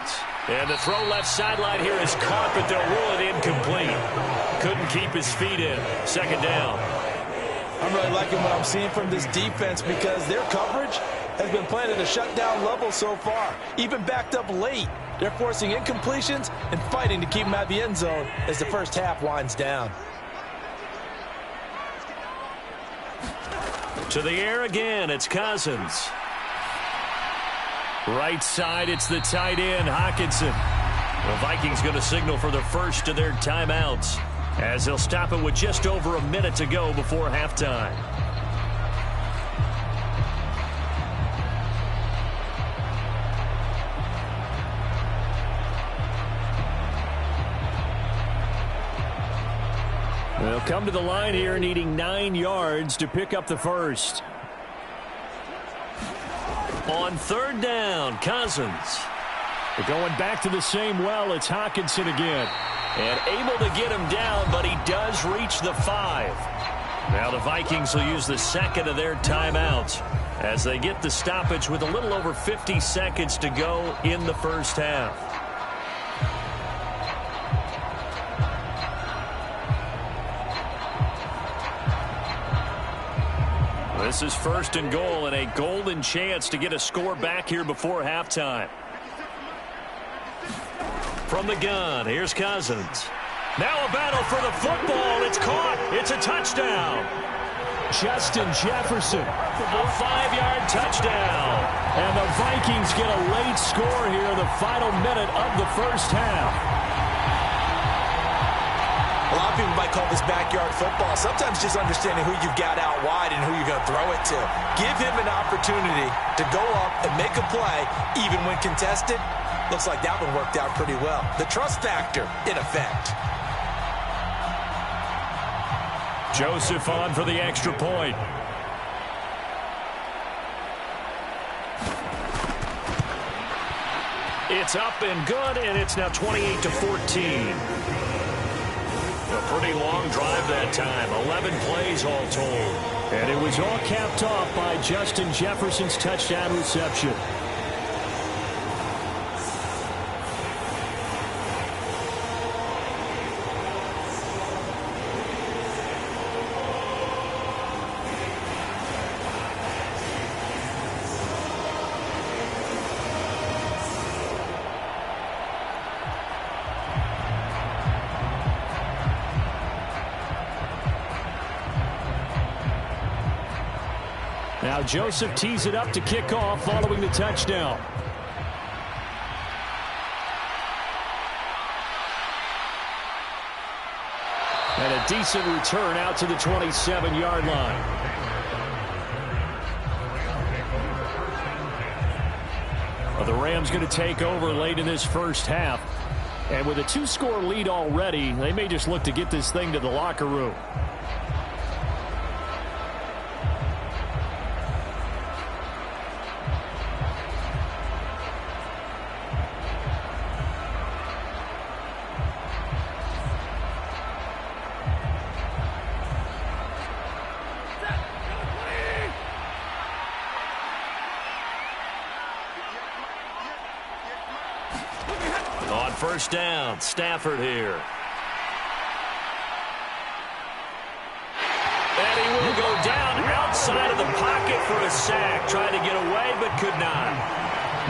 And the throw left sideline here is caught, but they'll rule it incomplete. Couldn't keep his feet in. 2nd down. I'm really liking what I'm seeing from this defense because their coverage has been playing at a shutdown level so far. Even backed up late. They're forcing incompletions and fighting to keep them out of the end zone as the first half winds down. To the air again, it's Cousins. Right side, it's the tight end, Hockenson. The Vikings going to signal for the first of their timeouts as they'll stop it with just over a minute to go before halftime. They'll come to the line here needing 9 yards to pick up the first. On 3rd down, Cousins. They're going back to the same well. It's Hockenson again. And able to get him down, but he does reach the 5. Now the Vikings will use the 2nd of their timeouts as they get the stoppage with a little over 50 seconds to go in the first half. This is 1st and goal and a golden chance to get a score back here before halftime. From the gun, here's Cousins. Now a battle for the football. It's caught. It's a touchdown. Justin Jefferson. A 5-yard touchdown. And the Vikings get a late score here in the final minute of the first half. A lot of people might call this backyard football. Sometimes just understanding who you've got out wide and who you're going to throw it to. Give him an opportunity to go up and make a play, even when contested. Looks like that one worked out pretty well. The trust factor in effect. Joseph on for the extra point. It's up and good, and it's now 28-14. A pretty long drive that time. 11 plays all told. And it was all capped off by Justin Jefferson's touchdown reception. Now Joseph tees it up to kick off following the touchdown. And a decent return out to the 27-yard line. Well, the Rams going to take over late in this first half. And with a 2-score lead already, they may just look to get this thing to the locker room. On first down, Stafford here. And he will go down outside of the pocket for a sack. Tried to get away, but could not.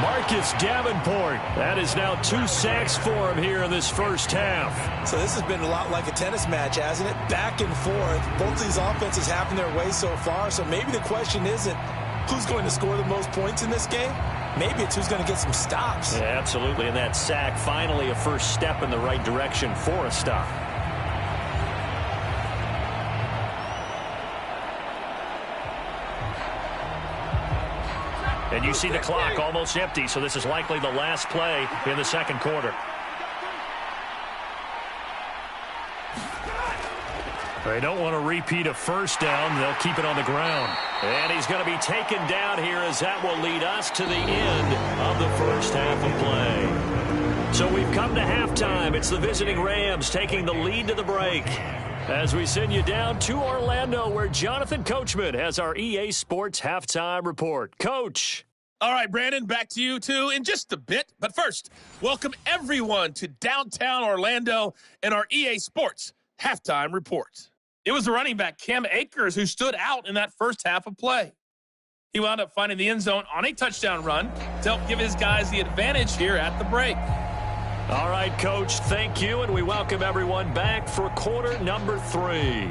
Marcus Davenport. That is now 2 sacks for him here in this first half. So this has been a lot like a tennis match, hasn't it? Back and forth. Both these offenses having their way so far. So maybe the question isn't who's going to score the most points in this game. Maybe it's who's going to get some stops. Yeah, absolutely. And that sack, finally a first step in the right direction for a stop. And you see the clock almost empty, so this is likely the last play in the second quarter. They don't want to repeat a first down. They'll keep it on the ground. And he's going to be taken down here as that will lead us to the end of the first half of play. So we've come to halftime. It's the visiting Rams taking the lead to the break. As we send you down to Orlando, where Jonathan Coachman has our EA Sports Halftime Report. Coach. All right, Brandon, back to you, too, in just a bit. But first, welcome everyone to downtown Orlando and our EA Sports Halftime Report. It was the running back, Cam Akers, who stood out in that first half of play. He wound up finding the end zone on a touchdown run to help give his guys the advantage here at the break. All right, Coach, thank you, and we welcome everyone back for quarter number 3.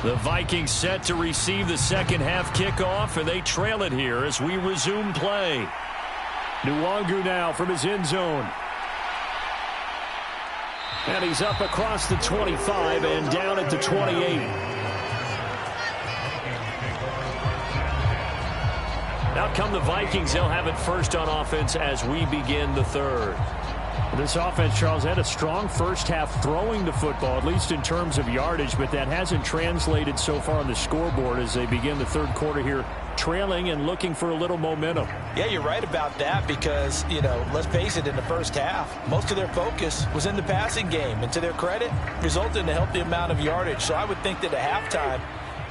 The Vikings set to receive the second half kickoff, and they trail it here as we resume play. Nwangu now from his end zone. And he's up across the 25 and down at the 28. Out come the Vikings. They'll have it first on offense as we begin the third. This offense, Charles, had a strong first half throwing the football, at least in terms of yardage, but that hasn't translated so far on the scoreboard as they begin the third quarter here, trailing and looking for a little momentum. Yeah, you're right about that because, let's face it, in the first half, most of their focus was in the passing game. And to their credit, resulted in a healthy amount of yardage. So I would think that at halftime,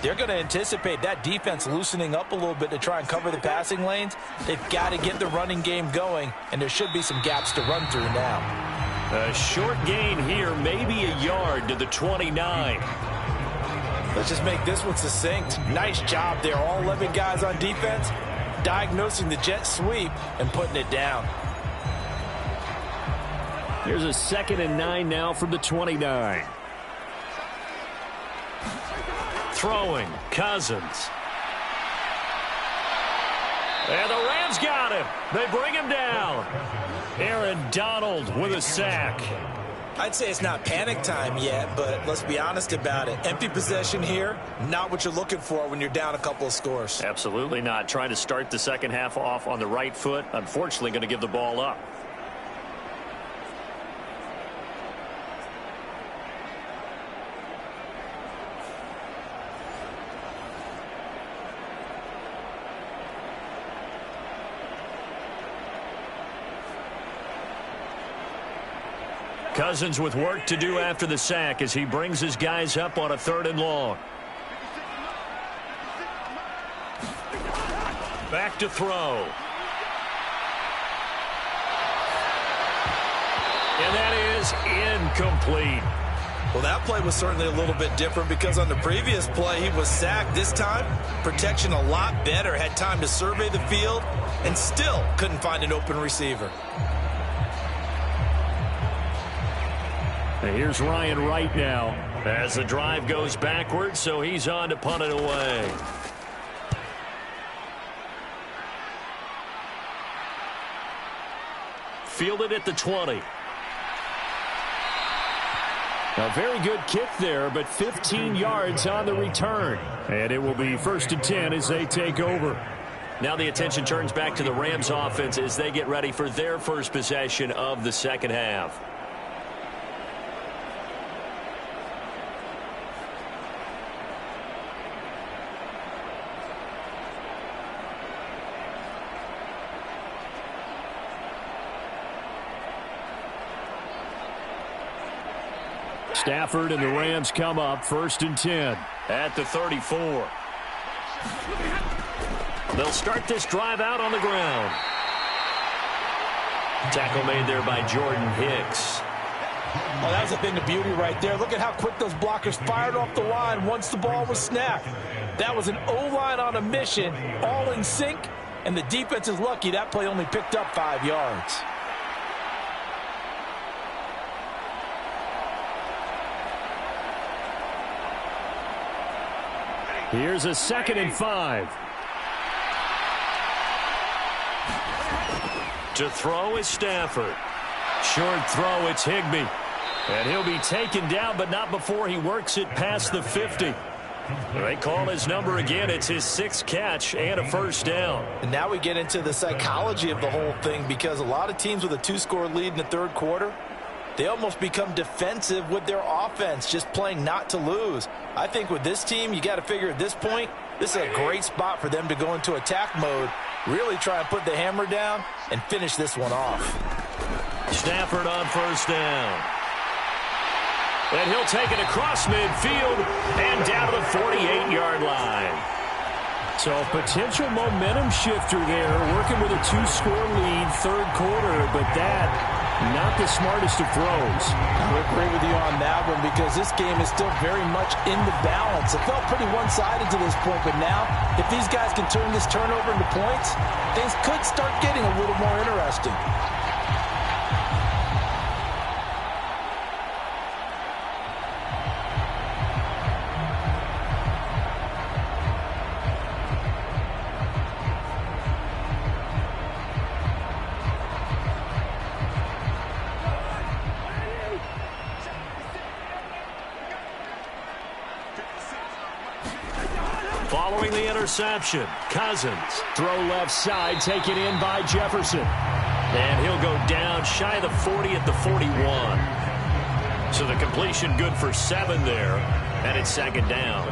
they're going to anticipate that defense loosening up a little bit to try and cover the passing lanes. They've got to get the running game going, and there should be some gaps to run through now. A short gain here, maybe a yard to the 29. Let's just make this one succinct. Nice job there. All 11 guys on defense diagnosing the jet sweep and putting it down. Here's a 2nd and 9 now from the 29. Throwing, Cousins. And the Rams got him. They bring him down. Aaron Donald with a sack. I'd say it's not panic time yet, but let's be honest about it. Empty possession here, not what you're looking for when you're down a couple of scores. Absolutely not. Trying to start the second half off on the right foot. Unfortunately, going to give the ball up. Cousins with work to do after the sack as he brings his guys up on a 3rd and long. Back to throw. And that is incomplete. Well, that play was certainly a little bit different because on the previous play, he was sacked. This time, protection a lot better. Had time to survey the field and still couldn't find an open receiver. And here's Ryan Wright now. As the drive goes backwards, so he's on to punt it away. Fielded at the 20. A very good kick there, but 15 yards on the return. And it will be 1st and 10 as they take over. Now the attention turns back to the Rams offense as they get ready for their first possession of the second half. Stafford and the Rams come up 1st and 10. At the 34. They'll start this drive out on the ground. Tackle made there by Jordan Hicks. Oh, that was a thing of beauty right there. Look at how quick those blockers fired off the line once the ball was snapped. That was an O-line on a mission, all in sync, and the defense is lucky that play only picked up 5 yards. Here's a 2nd and 5. To throw is Stafford. Short throw, it's Higbee. And he'll be taken down, but not before he works it past the 50. They call his number again. It's his 6th catch and a 1st down. And now we get into the psychology of the whole thing because a lot of teams with a 2-score lead in the third quarter, they almost become defensive with their offense, just playing not to lose. I think with this team, you got to figure at this point, this is a great spot for them to go into attack mode, really try and put the hammer down and finish this one off. Stafford on 1st down. And he'll take it across midfield and down to the 48-yard line. So a potential momentum shifter there, working with a 2-score lead, third quarter, but that not the smartest of throws. I agree with you on that one because this game is still very much in the balance. It felt pretty one-sided to this point, but now if these guys can turn this turnover into points, things could start getting a little more interesting. Following the interception, Cousins. Throw left side, taken in by Jefferson. And he'll go down shy of the 40 at the 41. So the completion good for 7 there, and it's 2nd down.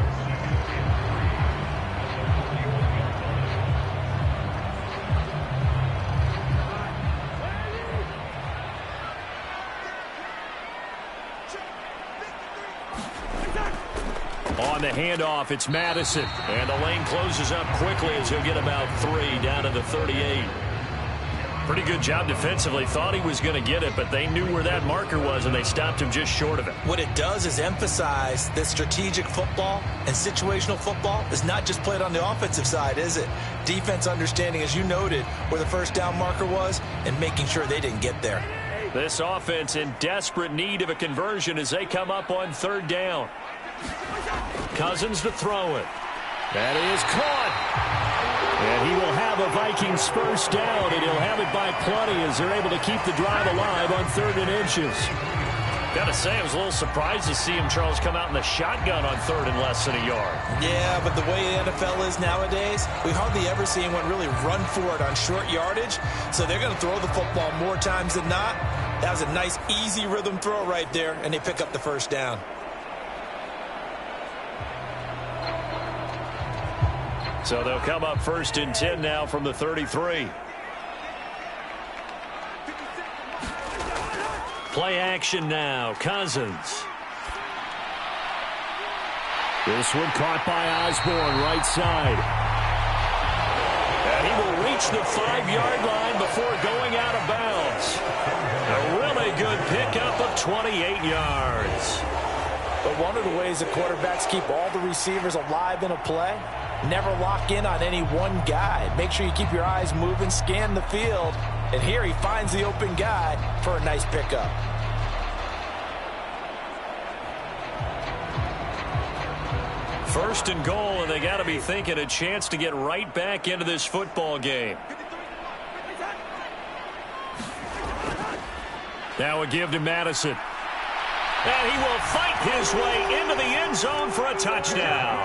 On the handoff, it's Madison. And the lane closes up quickly as he'll get about 3 down to the 38. Pretty good job defensively. Thought he was going to get it, but they knew where that marker was, and they stopped him just short of it. What it does is emphasize that strategic football and situational football is not just played on the offensive side, is it? Defense understanding, as you noted, where the 1st down marker was and making sure they didn't get there. This offense in desperate need of a conversion as they come up on 3rd down. Cousins to throw it. That is caught. And he will have a Vikings 1st down, and he'll have it by plenty as they're able to keep the drive alive on 3rd and inches. Gotta say, I was a little surprised to see him, Charles, come out in the shotgun on 3rd and less than a yard. Yeah, but the way the NFL is nowadays, we hardly ever see anyone really run for it on short yardage. So they're going to throw the football more times than not. That was a nice, easy rhythm throw right there, and they pick up the 1st down. So they'll come up 1st and 10 now from the 33. Play action now. Cousins. This one caught by Osborne, right side. And he reach the 5-yard line before going out of bounds. A really good pickup of 28 yards. But one of the ways the quarterbacks keep all the receivers alive in a play, never lock in on any one guy. Make sure you keep your eyes moving, scan the field. And here he finds the open guy for a nice pickup. First and goal, and they got to be thinking a chance to get right back into this football game. Now a give to Madison. And he will fight his way into the end zone for a touchdown.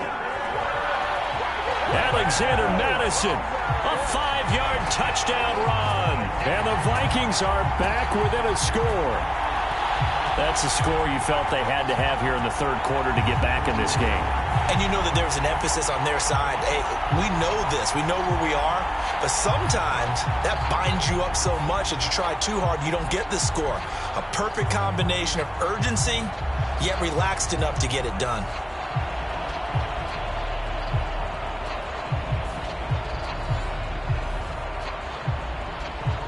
Alexander Madison, a 5-yard touchdown run. And the Vikings are back within a score. That's a score you felt they had to have here in the third quarter to get back in this game. And you know that there's an emphasis on their side. Hey, we know this. We know where we are. But sometimes that binds you up so much that you try too hard, you don't get the score. A perfect combination of urgency, yet relaxed enough to get it done.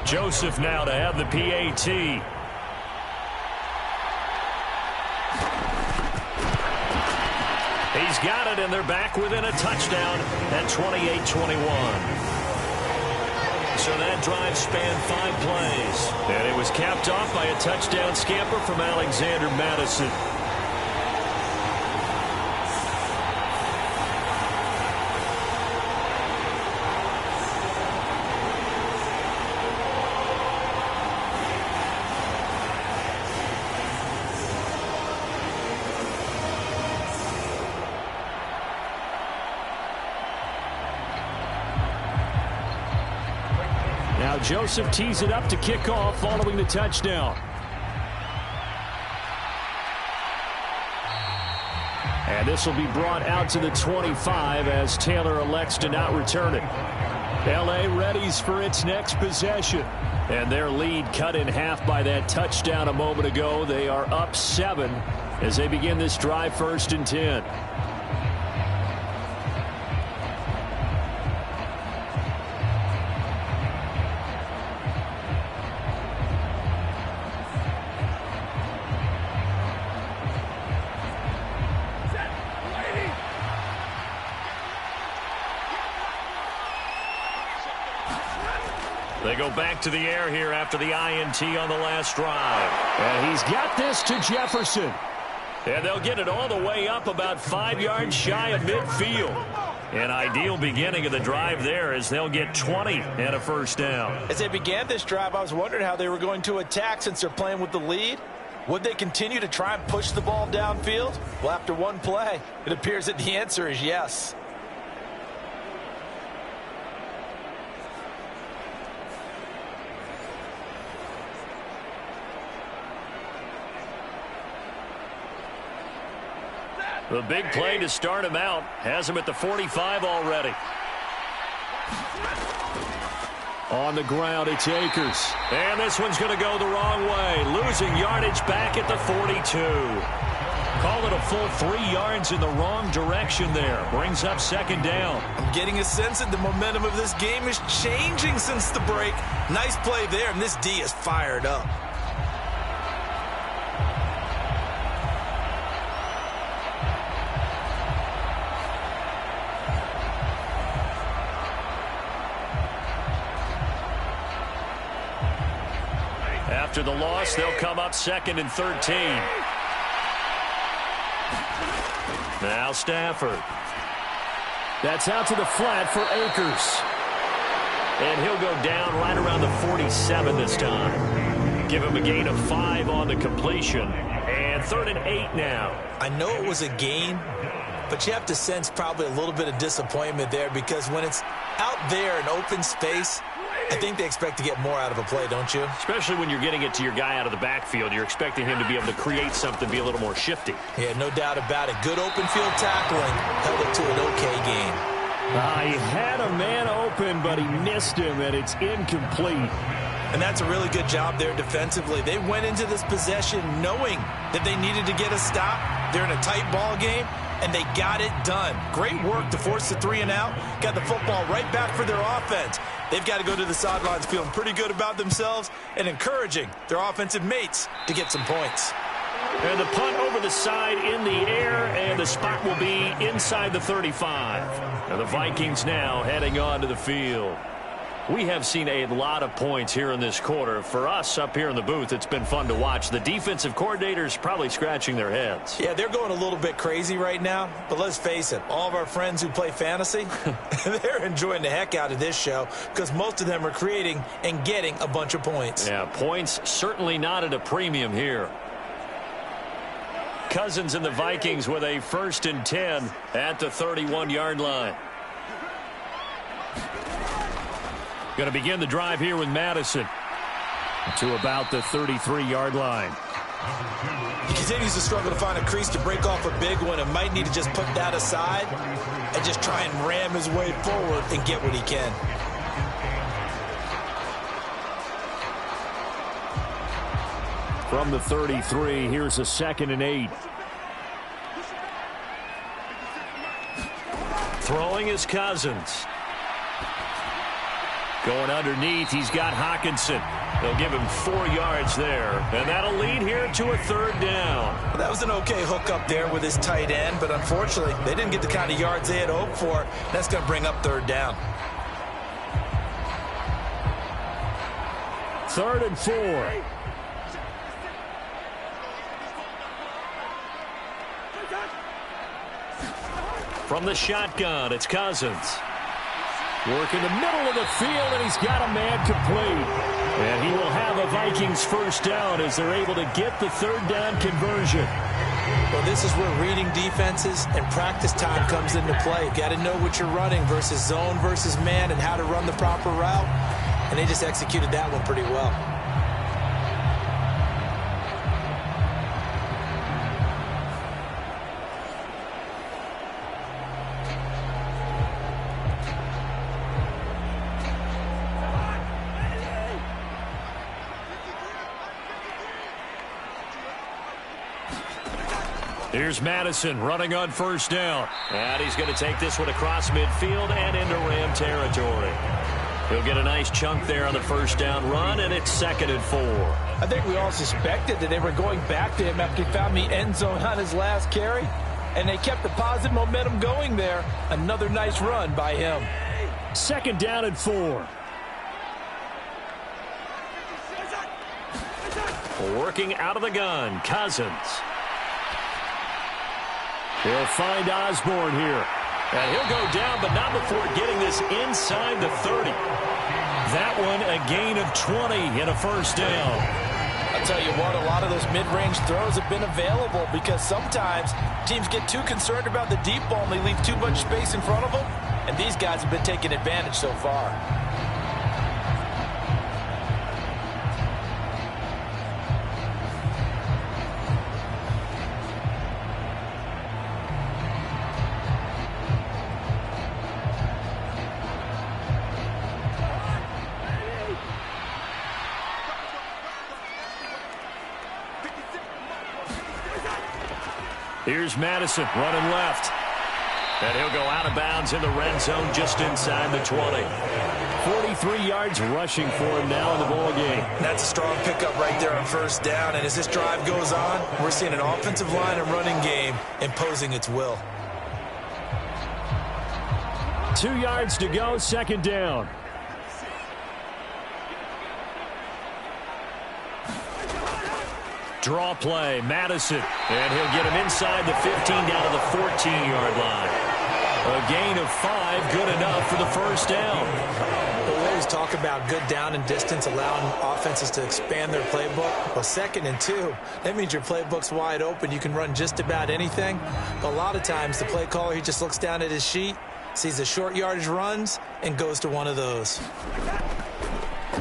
Joseph now to have the PAT. He's got it, and they're back within a touchdown at 28-21. So that drive spanned 5 plays. And it was capped off by a touchdown scamper from Alexander Madison. Now Joseph tees it up to kick off following the touchdown. And this will be brought out to the 25 as Taylor elects to not return it. L.A. readies for its next possession. And their lead cut in half by that touchdown a moment ago. They are up 7 as they begin this drive, 1st and 10. They go back to the air here after the INT on the last drive. And he's got this to Jefferson. And they'll get it all the way up about 5 yards shy of midfield. An ideal beginning of the drive there as they'll get 20 and a first down. As they began this drive, I was wondering how they were going to attack since they're playing with the lead. Would they continue to try and push the ball downfield? Well, after one play, it appears that the answer is yes. The big play to start him out has him at the 45 already. On the ground, it's Akers. And this one's going to go the wrong way. Losing yardage back at the 42. Call it a full 3 yards in the wrong direction there. Brings up 2nd down. I'm getting a sense that the momentum of this game is changing since the break. Nice play there, and this D is fired up. After the loss, they'll come up 2nd and 13. Now Stafford. That's out to the flat for Akers. And he'll go down right around the 47 this time. Give him a gain of 5 on the completion. And 3rd and 8 now. I know it was a gain, but you have to sense probably a little bit of disappointment there because when it's out there in open space, I think they expect to get more out of a play, don't you? Especially when you're getting it to your guy out of the backfield. You're expecting him to be able to create something, be a little more shifty. Yeah, no doubt about it. Good open field tackling held it to an okay game. He had a man open, but he missed him, and it's incomplete. And that's a really good job there defensively. They went into this possession knowing that they needed to get a stop. They're in a tight ball game, and they got it done. Great work to force the 3 and out. Got the football right back for their offense. they've got to go to the sidelines feeling pretty good about themselves and encouraging their offensive mates to get some points. And the punt over the side in the air, and the spot will be inside the 35. And the Vikings now heading on to the field. We have seen a lot of points here in this quarter. For us up here in the booth, it's been fun to watch. The defensive coordinators probably scratching their heads. Yeah, they're going a little bit crazy right now. But let's face it, all of our friends who play fantasy, they're enjoying the heck out of this show because most of them are creating and getting a bunch of points. Yeah, points certainly not at a premium here. Cousins and the Vikings with a 1st and 10 at the 31-yard line. Going to begin the drive here with Madison to about the 33-yard line. He continues to struggle to find a crease to break off a big one and might need to just put that aside and just try and ram his way forward and get what he can. From the 33, here's a 2nd and 8. Throwing is Cousins. Going underneath, he's got Hockenson. They'll give him 4 yards there, and that'll lead here to a 3rd down. Well, that was an okay hook up there with his tight end, but unfortunately, they didn't get the kind of yards they had hoped for. That's going to bring up 3rd down. 3rd and 4. From the shotgun, it's Cousins. Working the middle of the field, and he's got a man complete. And he will have a Vikings 1st down as they're able to get the 3rd down conversion. Well, this is where reading defenses and practice time comes into play. You've got to know what you're running versus zone versus man and how to run the proper route. And they just executed that one pretty well. Here's Madison running on 1st down. And he's going to take this one across midfield and into Ram territory. He'll get a nice chunk there on the 1st down run, and it's 2nd and 4. I think we all suspected that they were going back to him after he found the end zone on his last carry. And they kept the positive momentum going there. Another nice run by him. 2nd down and 4. Working out of the gun, Cousins. He'll find Osborne here. And he'll go down, but not before getting this inside the 30. That one a gain of 20 and a 1st down. I'll tell you what, a lot of those mid-range throws have been available because sometimes teams get too concerned about the deep ball and they leave too much space in front of them. And these guys have been taking advantage so far. Here's Madison running left. And he'll go out of bounds in the red zone just inside the 20. 43 yards rushing for him now in the ball game. That's a strong pickup right there on 1st down. And as this drive goes on, we're seeing an offensive line and running game imposing its will. 2 yards to go, 2nd down. Draw play, Madison. And he'll get him inside the 15 down to the 14-yard line. A gain of 5, good enough for the 1st down. We always talk about good down and distance, allowing offenses to expand their playbook. Well, 2nd and 2, that means your playbook's wide open. You can run just about anything. But a lot of times, the play caller, he just looks down at his sheet, sees the short yardage runs, and goes to one of those.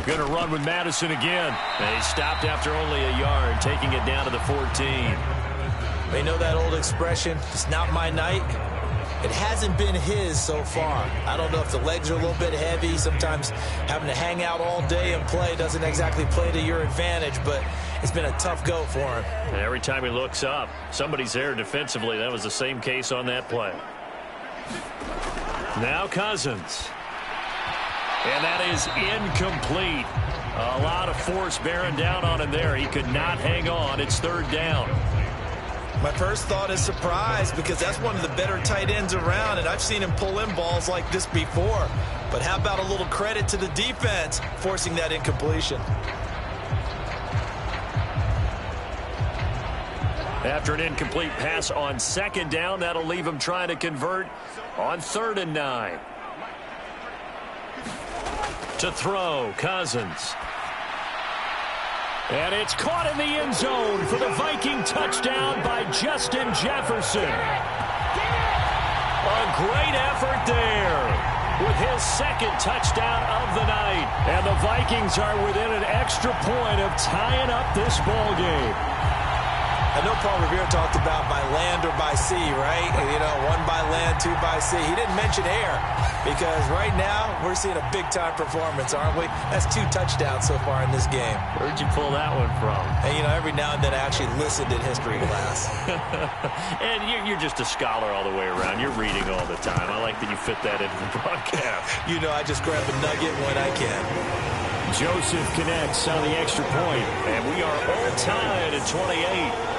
Going to run with Madison again. And he stopped after only a yard, taking it down to the 14. They know that old expression, it's not my night. It hasn't been his so far. I don't know if the legs are a little bit heavy. Sometimes having to hang out all day and play doesn't exactly play to your advantage, but it's been a tough go for him. And every time he looks up, somebody's there defensively. That was the same case on that play. Now Cousins. And that is incomplete. A lot of force bearing down on him there. He could not hang on. It's third down. My first thought is surprise, because that's one of the better tight ends around, and I've seen him pull in balls like this before. But how about a little credit to the defense forcing that incompletion? After an incomplete pass on second down, that'll leave him trying to convert on 3rd and 9. To throw, Cousins. And it's caught in the end zone for the Viking touchdown by Justin Jefferson. A great effort there with his second touchdown of the night. And the Vikings are within an extra point of tying up this ball game. I know Paul Revere talked about by land or by sea, right? You know, 1 by land, 2 by sea. He didn't mention air, because right now we're seeing a big-time performance, aren't we? That's 2 touchdowns so far in this game. Where'd you pull that one from? And, you know, every now and then I actually listened in history class. And you're just a scholar all the way around. You're reading all the time. I like that you fit that into the broadcast. You know, I just grab a nugget when I can. Joseph connects on the extra point, and we are all tied at 28.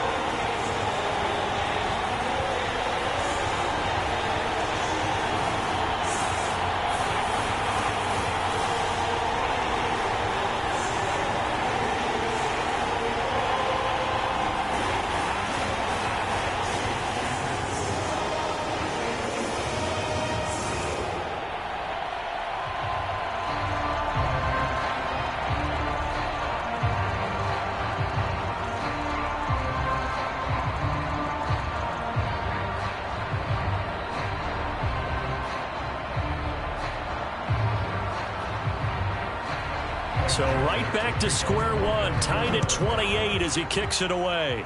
So right back to square one, tied at 28 as he kicks it away.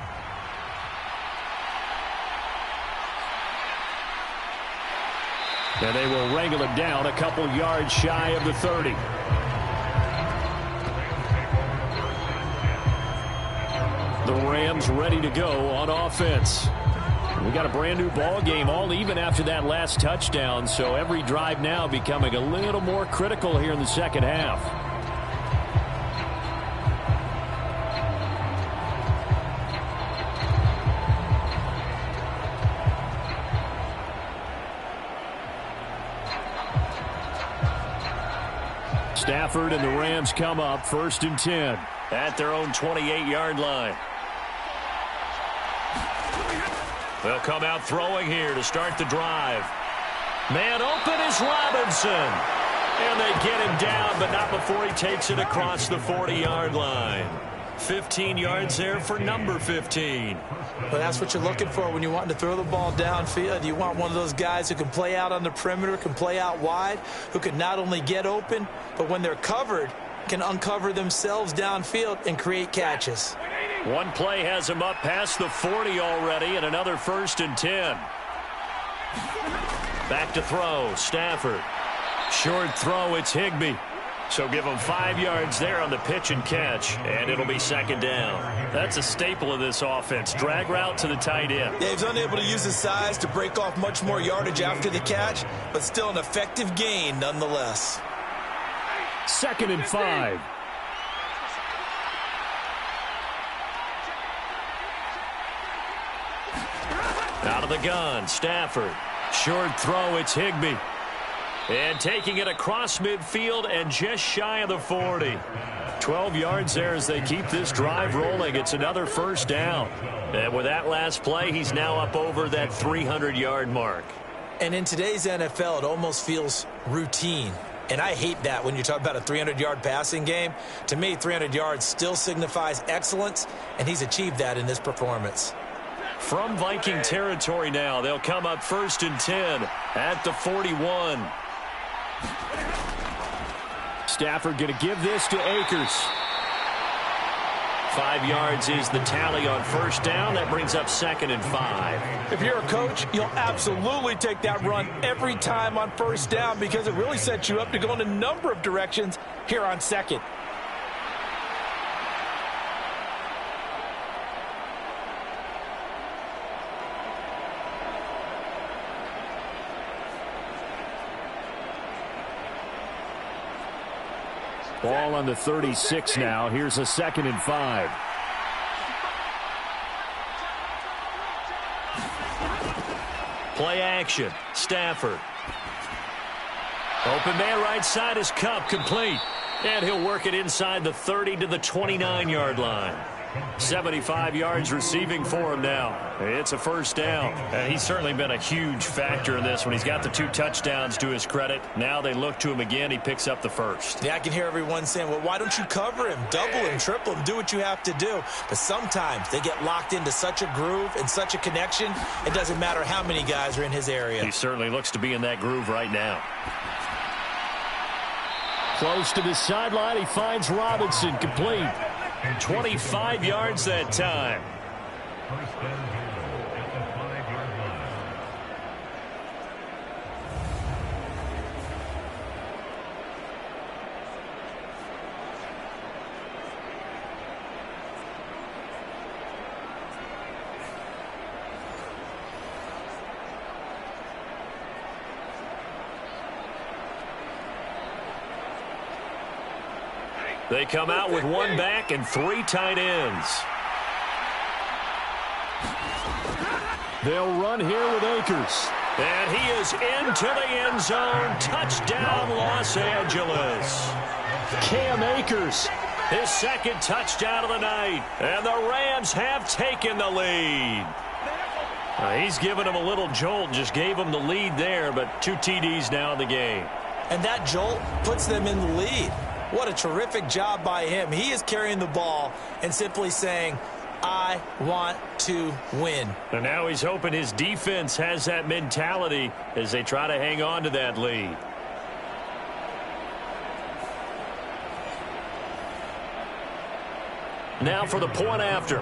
And they will wrangle him down a couple yards shy of the 30. The Rams ready to go on offense. We got a brand new ball game, all even after that last touchdown, so every drive now becoming a little more critical here in the second half. Stafford and the Rams come up 1st and 10 at their own 28-yard line. They'll come out throwing here to start the drive. Man open is Robinson. And they get him down, but not before he takes it across the 40-yard line. 15 yards there for number 15. Well, that's what you're looking for when you're wanting to throw the ball downfield. You want one of those guys who can play out on the perimeter, can play out wide, who can not only get open, but when they're covered, can uncover themselves downfield and create catches. One play has him up past the 40 already, and another 1st and 10. Back to throw, Stafford. Short throw, it's Higbee. So give him 5 yards there on the pitch and catch, and it'll be 2nd down. That's a staple of this offense. Drag route to the tight end. Yeah, he's unable to use his size to break off much more yardage after the catch, but still an effective gain nonetheless. 2nd and 5. Out of the gun, Stafford. Short throw, it's Higbee. And taking it across midfield and just shy of the 40. 12 yards there as they keep this drive rolling. It's another 1st down. And with that last play, he's now up over that 300-yard mark. And in today's NFL, it almost feels routine. And I hate that when you talk about a 300-yard passing game. To me, 300 yards still signifies excellence, and he's achieved that in this performance. From Viking territory now, they'll come up 1st and 10 at the 41. Stafford going to give this to Akers. 5 yards is the tally on 1st down. That brings up 2nd and 5. If you're a coach, you'll absolutely take that run every time on 1st down because it really sets you up to go in a number of directions here on 2nd. Ball on the 36 now. Here's a 2nd and 5. Play action. Stafford. Open man right side is Cup, complete. And he'll work it inside the 30 to the 29-yard line. 75 yards receiving for him now. It's a first down. And he's certainly been a huge factor in this when he's got the 2 touchdowns to his credit. Now they look to him again. He picks up the first. Yeah, I can hear everyone saying, well, why don't you cover him, double him, triple him, do what you have to do. But sometimes they get locked into such a groove and such a connection, it doesn't matter how many guys are in his area. He certainly looks to be in that groove right now. Close to the sideline, he finds Robinson, complete. 25 yards that time. They come out with 1 back and 3 tight ends. They'll run here with Akers. And he is into the end zone. Touchdown, Los Angeles. Cam Akers. His 2nd touchdown of the night. And the Rams have taken the lead. He's given him a little jolt. Just gave him the lead there, but 2 TDs now in the game. And that jolt puts them in the lead. What a terrific job by him. He is carrying the ball and simply saying, I want to win. And now he's hoping his defense has that mentality as they try to hang on to that lead. Now for the point after.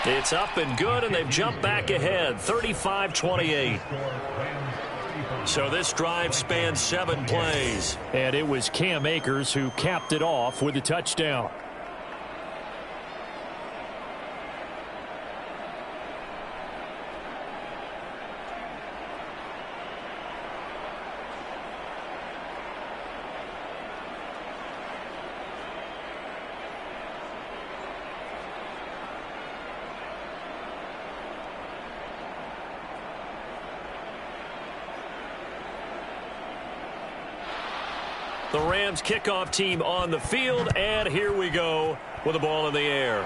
It's up and good, and they've jumped back ahead, 35-28. So this drive spans 7 plays. And it was Cam Akers who capped it off with a touchdown. The Rams kickoff team on the field, and here we go with the ball in the air.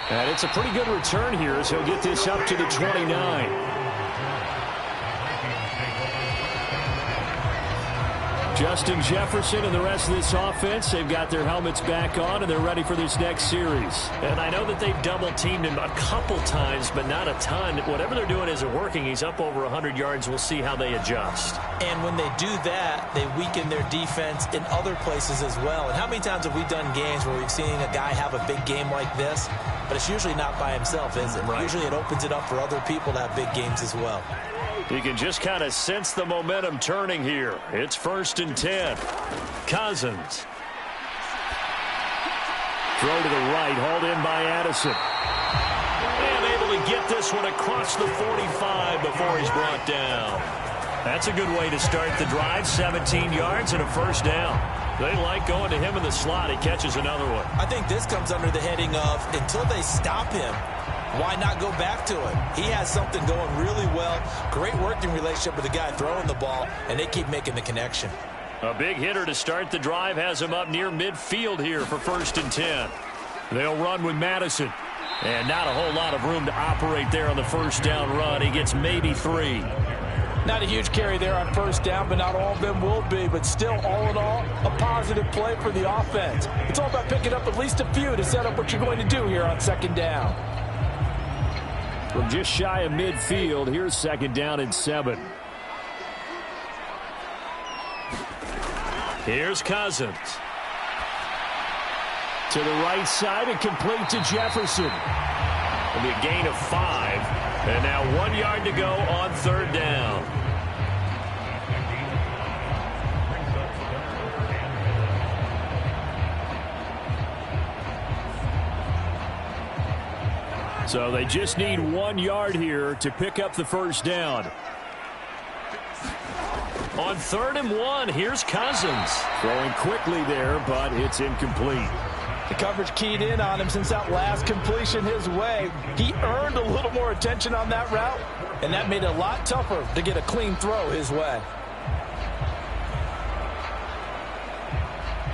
And it's a pretty good return here as he'll get this up to the 29. Justin Jefferson and the rest of this offense, they've got their helmets back on, and they're ready for this next series. And I know that they've double-teamed him a couple times, but not a ton. Whatever they're doing isn't working. He's up over 100 yards. We'll see how they adjust. And when they do that, they weaken their defense in other places as well. And how many times have we done games where we've seen a guy have a big game like this? But it's usually not by himself, is it? Right. Usually it opens it up for other people to have big games as well. You can just kind of sense the momentum turning here. It's 1st and 10. Cousins. Throw to the right, hauled in by Addison. And able to get this one across the 45 before he's brought down. That's a good way to start the drive. 17 yards and a first down. They like going to him in the slot. He catches another one. I think this comes under the heading of until they stop him, why not go back to him? He has something going really well. Great working relationship with the guy throwing the ball, and they keep making the connection. A big hitter to start the drive has him up near midfield here for 1st and 10. They'll run with Madison. And not a whole lot of room to operate there on the first down run. He gets maybe 3. Not a huge carry there on first down, but not all of them will be. But still, all in all, a positive play for the offense. It's all about picking up at least a few to set up what you're going to do here on 2nd down. From just shy of midfield, here's 2nd down and 7. Here's Cousins. To the right side and complete to Jefferson. It'll be a gain of 5. And now 1 yard to go on 3rd down. So they just need 1 yard here to pick up the first down. On 3rd and 1, here's Cousins. Throwing quickly there, but it's incomplete. The coverage keyed in on him since that last completion his way. He earned a little more attention on that route, and that made it a lot tougher to get a clean throw his way.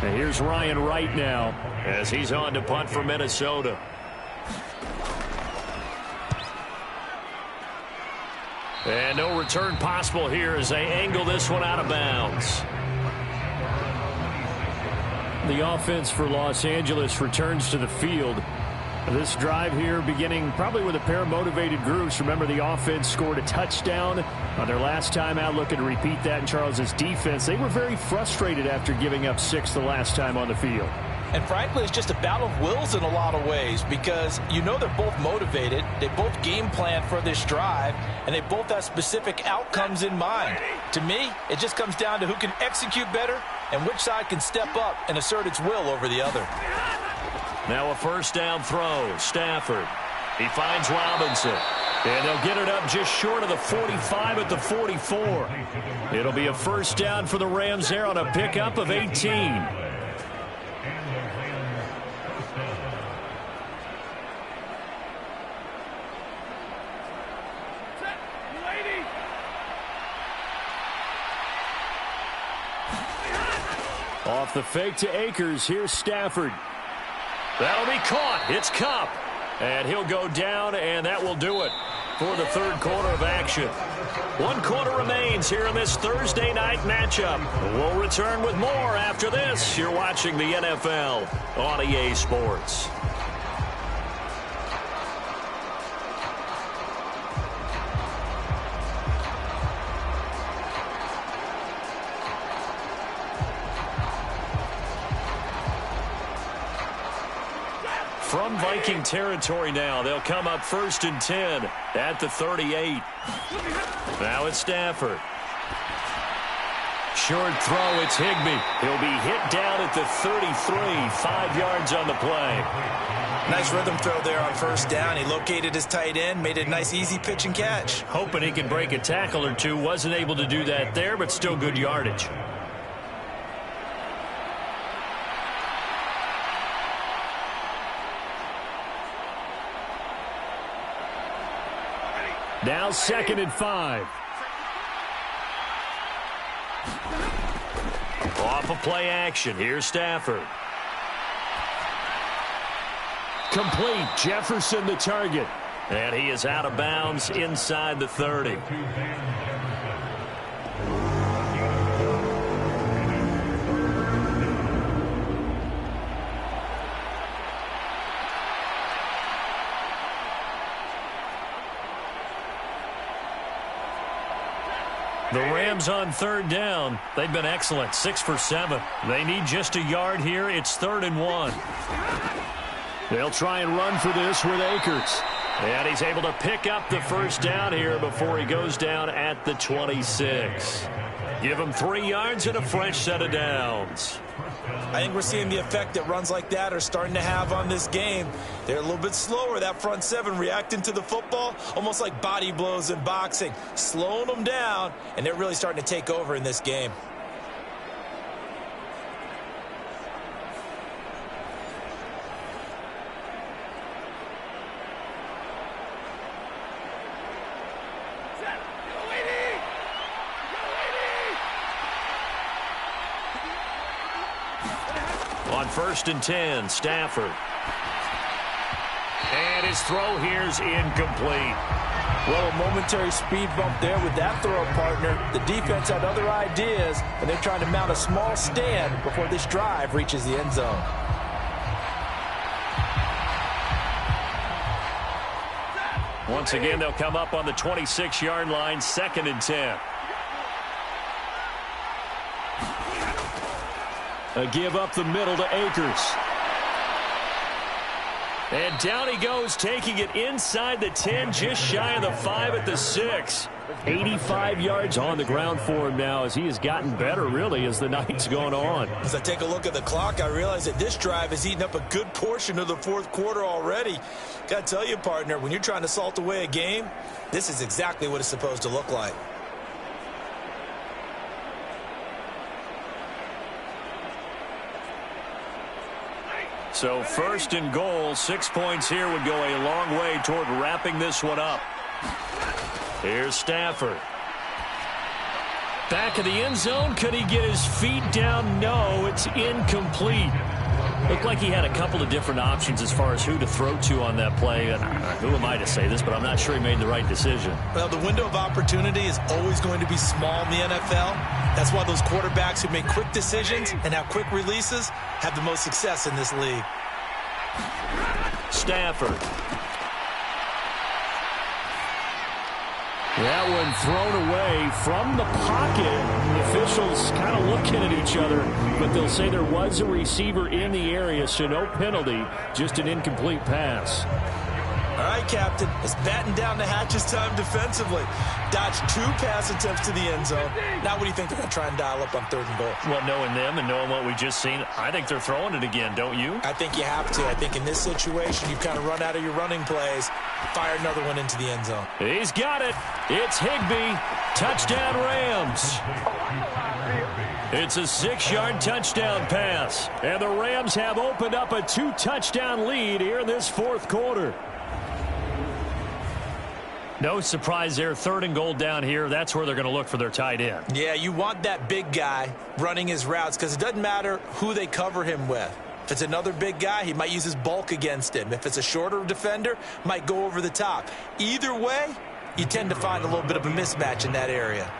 And here's Ryan Wright now as he's on to punt for Minnesota. And no return possible here as they angle this one out of bounds. The offense for Los Angeles returns to the field. This drive here beginning probably with a pair of motivated groups. Remember, the offense scored a touchdown on their last time out. Looking to repeat that in Charles's defense. They were very frustrated after giving up 6 the last time on the field. And frankly, it's just a battle of wills in a lot of ways because you know they're both motivated. They both game plan for this drive, and they both have specific outcomes in mind. To me, it just comes down to who can execute better and which side can step up and assert its will over the other. Now a first down throw. Stafford. He finds Robinson. And they'll get it up just short of the 45 at the 44. It'll be a first down for the Rams there on a pickup of 18. Off the fake to Akers. Here's Stafford. That'll be caught. It's Kupp. And he'll go down, and that will do it for the third quarter of action. 1 quarter remains here in this Thursday night matchup. We'll return with more after this. You're watching the NFL on EA Sports. From Viking territory now, they'll come up 1st and 10 at the 38. Now it's Stafford. Short throw, it's Higbee. He'll be hit down at the 33, 5 yards on the play. Nice rhythm throw there on first down. He located his tight end, made it a nice easy pitch and catch. Hoping he can break a tackle or two. Wasn't able to do that there, but still good yardage. Now 2nd and 5. Off of play action. Here's Stafford. Complete. Jefferson the target. And he is out of bounds inside the 30. The Rams on 3rd down. They've been excellent. 6 for 7. They need just a yard here. It's 3rd and 1. They'll try and run for this with Akers. And he's able to pick up the first down here before he goes down at the 26. Give him 3 yards and a fresh set of downs. I think we're seeing the effect that runs like that are starting to have on this game. They're a little bit slower, that front seven, reacting to the football, almost like body blows in boxing, slowing them down, and they're really starting to take over in this game. On 1st and 10, Stafford. And his throw here's incomplete. Well, a momentary speed bump there with that throw partner. The defense had other ideas, and they're trying to mount a small stand before this drive reaches the end zone. Once again, they'll come up on the 26-yard line, 2nd and 10. A give up the middle to Akers. And down he goes, taking it inside the 10, just shy of the 5 at the 6. 85 yards on the ground for him now as he has gotten better, really, as the night's gone on. As I take a look at the clock, I realize that this drive has eaten up a good portion of the fourth quarter already. Got to tell you, partner, when you're trying to salt away a game, this is exactly what it's supposed to look like. So first and goal, 6 points here would go a long way toward wrapping this one up. Here's Stafford. Back of the end zone. Could he get his feet down? No, it's incomplete. Looked like he had a couple of different options as far as who to throw to on that play. And who am I to say this, but I'm not sure he made the right decision. Well, the window of opportunity is always going to be small in the NFL. That's why those quarterbacks who make quick decisions and have quick releases have the most success in this league. Stafford. That one thrown away from the pocket. The officials kind of looking at each other, but they'll say there was a receiver in the area, so no penalty, just an incomplete pass. All right, Captain, it's batten down the hatches time defensively. Dodged 2 pass attempts to the end zone. Now what do you think they're going to try and dial up on 3rd and goal? Well, knowing them and knowing what we just seen, I think they're throwing it again, don't you? I think you have to. I think in this situation, you've kind of run out of your running plays. Fire another one into the end zone. He's got it. It's Higbee. Touchdown, Rams. It's a 6-yard touchdown pass. And the Rams have opened up a 2-touchdown lead here in this fourth quarter. No surprise there. 3rd and goal down here. That's where they're going to look for their tight end. Yeah, you want that big guy running his routes because it doesn't matter who they cover him with. If it's another big guy, he might use his bulk against him. If it's a shorter defender, might go over the top. Either way, you tend to find a little bit of a mismatch in that area.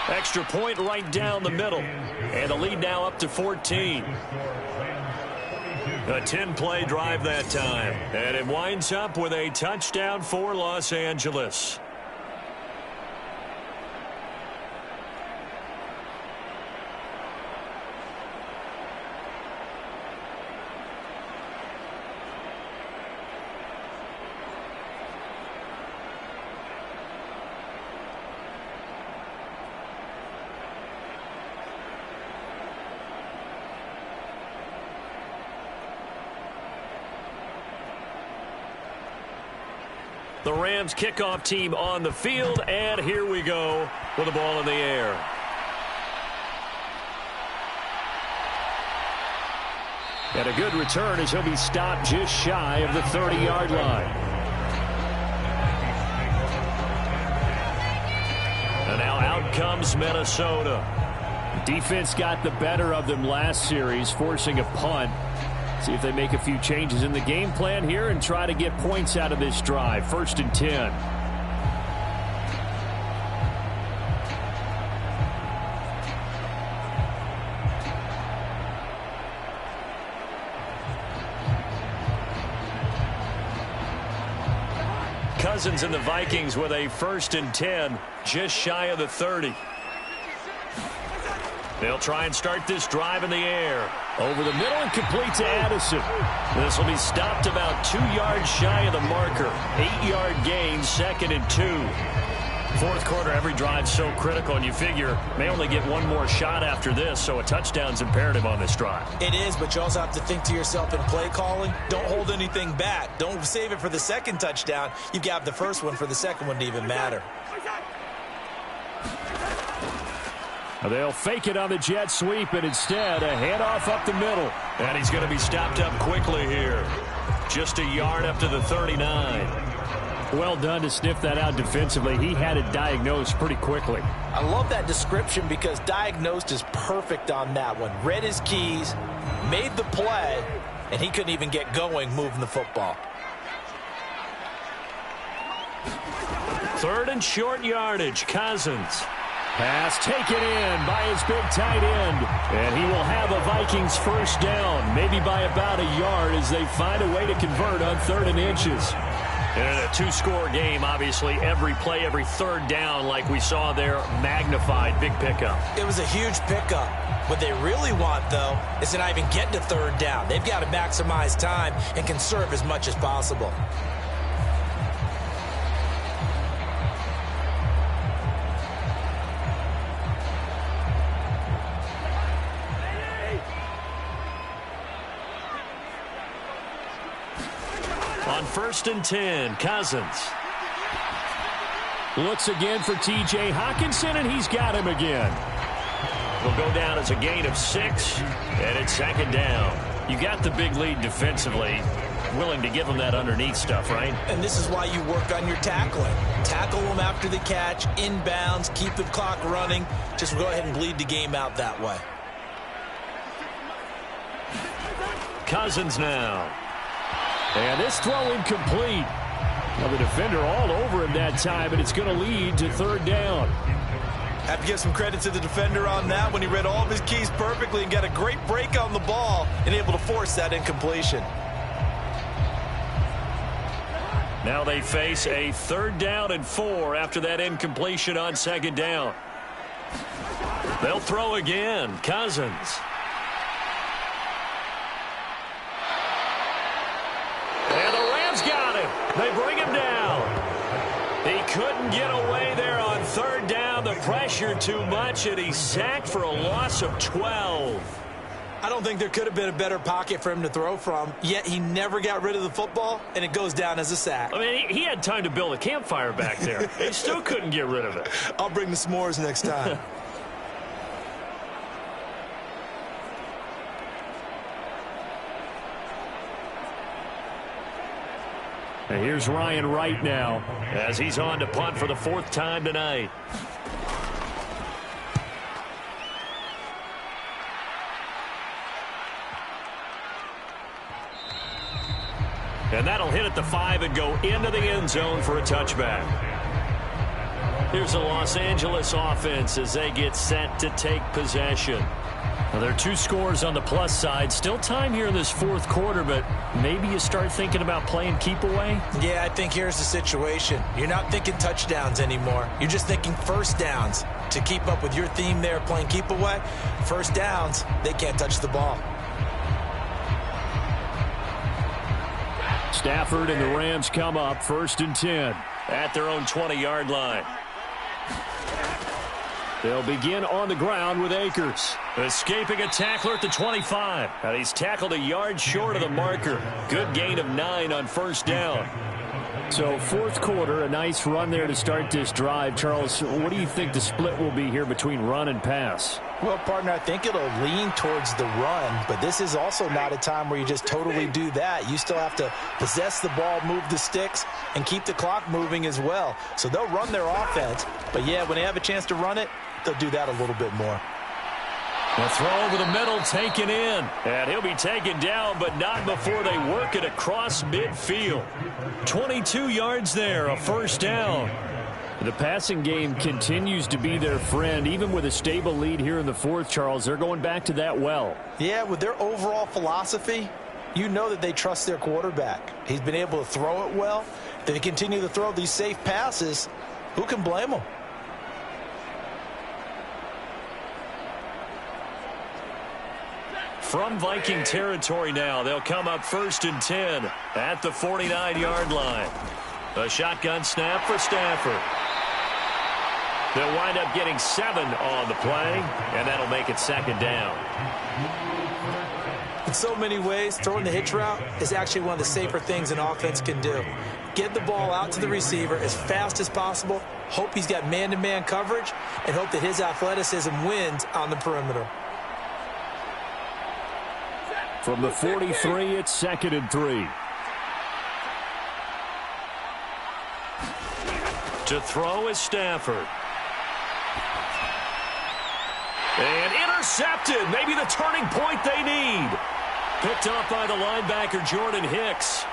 Extra point right down the middle. And the lead now up to 14. A 10-play drive that time. And it winds up with a touchdown for Los Angeles. The Rams kickoff team on the field, and here we go with the ball in the air. And a good return as he'll be stopped just shy of the 30-yard line. And now out comes Minnesota. Defense got the better of them last series, forcing a punt. See if they make a few changes in the game plan here and try to get points out of this drive. 1st and 10. Cousins and the Vikings with a 1st and 10, just shy of the 30. They'll try and start this drive in the air. Over the middle and complete to Addison. This will be stopped about 2 yards shy of the marker. 8-yard gain, 2nd and 2. Fourth quarter, every drive's so critical, and you figure may only get one more shot after this, so a touchdown's imperative on this drive. It is, but you also have to think to yourself in play calling, don't hold anything back. Don't save it for the second touchdown. You've got the first one for the second one to even matter. They'll fake it on the jet sweep, and instead a handoff up the middle. And he's going to be stopped up quickly here. Just a yard up to the 39. Well done to sniff that out defensively. He had it diagnosed pretty quickly. I love that description because diagnosed is perfect on that one. Read his keys, made the play, and he couldn't even get going moving the football. 3rd and short yardage, Cousins. Pass taken in by his big tight end. And he will have a Vikings first down, maybe by about a yard as they find a way to convert on 3rd and inches. And in a two-score game, obviously, every play, every third down, like we saw there, magnified, big pickup. It was a huge pickup. What they really want, though, is to not even get to third down. They've got to maximize time and conserve as much as possible. On 1st and 10, Cousins. Looks again for T.J. Hockenson, and he's got him again. Will go down as a gain of 6, and it's 2nd down. You got the big lead defensively. Willing to give them that underneath stuff, right? And this is why you work on your tackling. Tackle them after the catch, inbounds, keep the clock running. Just go ahead and bleed the game out that way. Cousins now. And this throw incomplete. Well, the defender all over him that time, and it's going to lead to 3rd down. Have to give some credit to the defender on that when he read all of his keys perfectly and got a great break on the ball and able to force that incompletion. Now they face a 3rd down and 4 after that incompletion on 2nd down. They'll throw again. Cousins. And the Rams got him. They bring him down. He couldn't get away there on 3rd down. The pressure too much, and he's sacked for a loss of 12. I don't think there could have been a better pocket for him to throw from, yet he never got rid of the football, and it goes down as a sack. I mean, he had time to build a campfire back there. He still couldn't get rid of it. I'll bring the s'mores next time. And here's Ryan Wright now, as he's on to punt for the 4th time tonight. And that'll hit at the 5 and go into the end zone for a touchback. Here's the Los Angeles offense as they get set to take possession. Well, there are 2 scores on the plus side. Still time here in this 4th quarter, but maybe you start thinking about playing keep away? Yeah, I think here's the situation. You're not thinking touchdowns anymore. You're just thinking first downs. To keep up with your theme there, playing keep away, first downs, they can't touch the ball. Stafford and the Rams come up 1st and 10. At their own 20-yard line. They'll begin on the ground with Akers. Escaping a tackler at the 25. And he's tackled a yard short of the marker. Good gain of 9 on 1st down. So 4th quarter, a nice run there to start this drive. Charles, what do you think the split will be here between run and pass? Well, partner, I think it'll lean towards the run, but this is also not a time where you just totally do that. You still have to possess the ball, move the sticks, and keep the clock moving as well. So they'll run their offense, but yeah, when they have a chance to run it, they'll do that a little bit more. The throw over the middle taken in. And he'll be taken down, but not before they work it across midfield. 22 yards there, a 1st down. The passing game continues to be their friend. Even with a stable lead here in the 4th, Charles, they're going back to that well. Yeah, with their overall philosophy, you know that they trust their quarterback. He's been able to throw it well. If they continue to throw these safe passes, who can blame them? From Viking territory now, they'll come up 1st and 10 at the 49-yard line. A shotgun snap for Stafford. They'll wind up getting 7 on the play, and that'll make it 2nd down. In so many ways, throwing the hitch route is actually one of the safer things an offense can do. Get the ball out to the receiver as fast as possible, hope he's got man-to-man coverage, and hope that his athleticism wins on the perimeter. From the 43, it's 2nd and 3. To throw is Stafford. And intercepted. Maybe the turning point they need. Picked up by the linebacker, Jordan Hicks.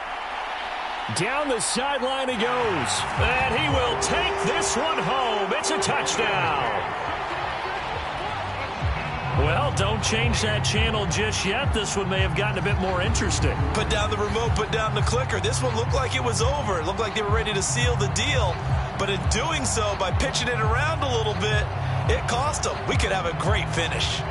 Down the sideline he goes. And he will take this one home. It's a touchdown. Well, don't change that channel just yet. This one may have gotten a bit more interesting. Put down the remote, put down the clicker. This one looked like it was over. It looked like they were ready to seal the deal. But in doing so, by pitching it around a little bit, it cost them. We could have a great finish.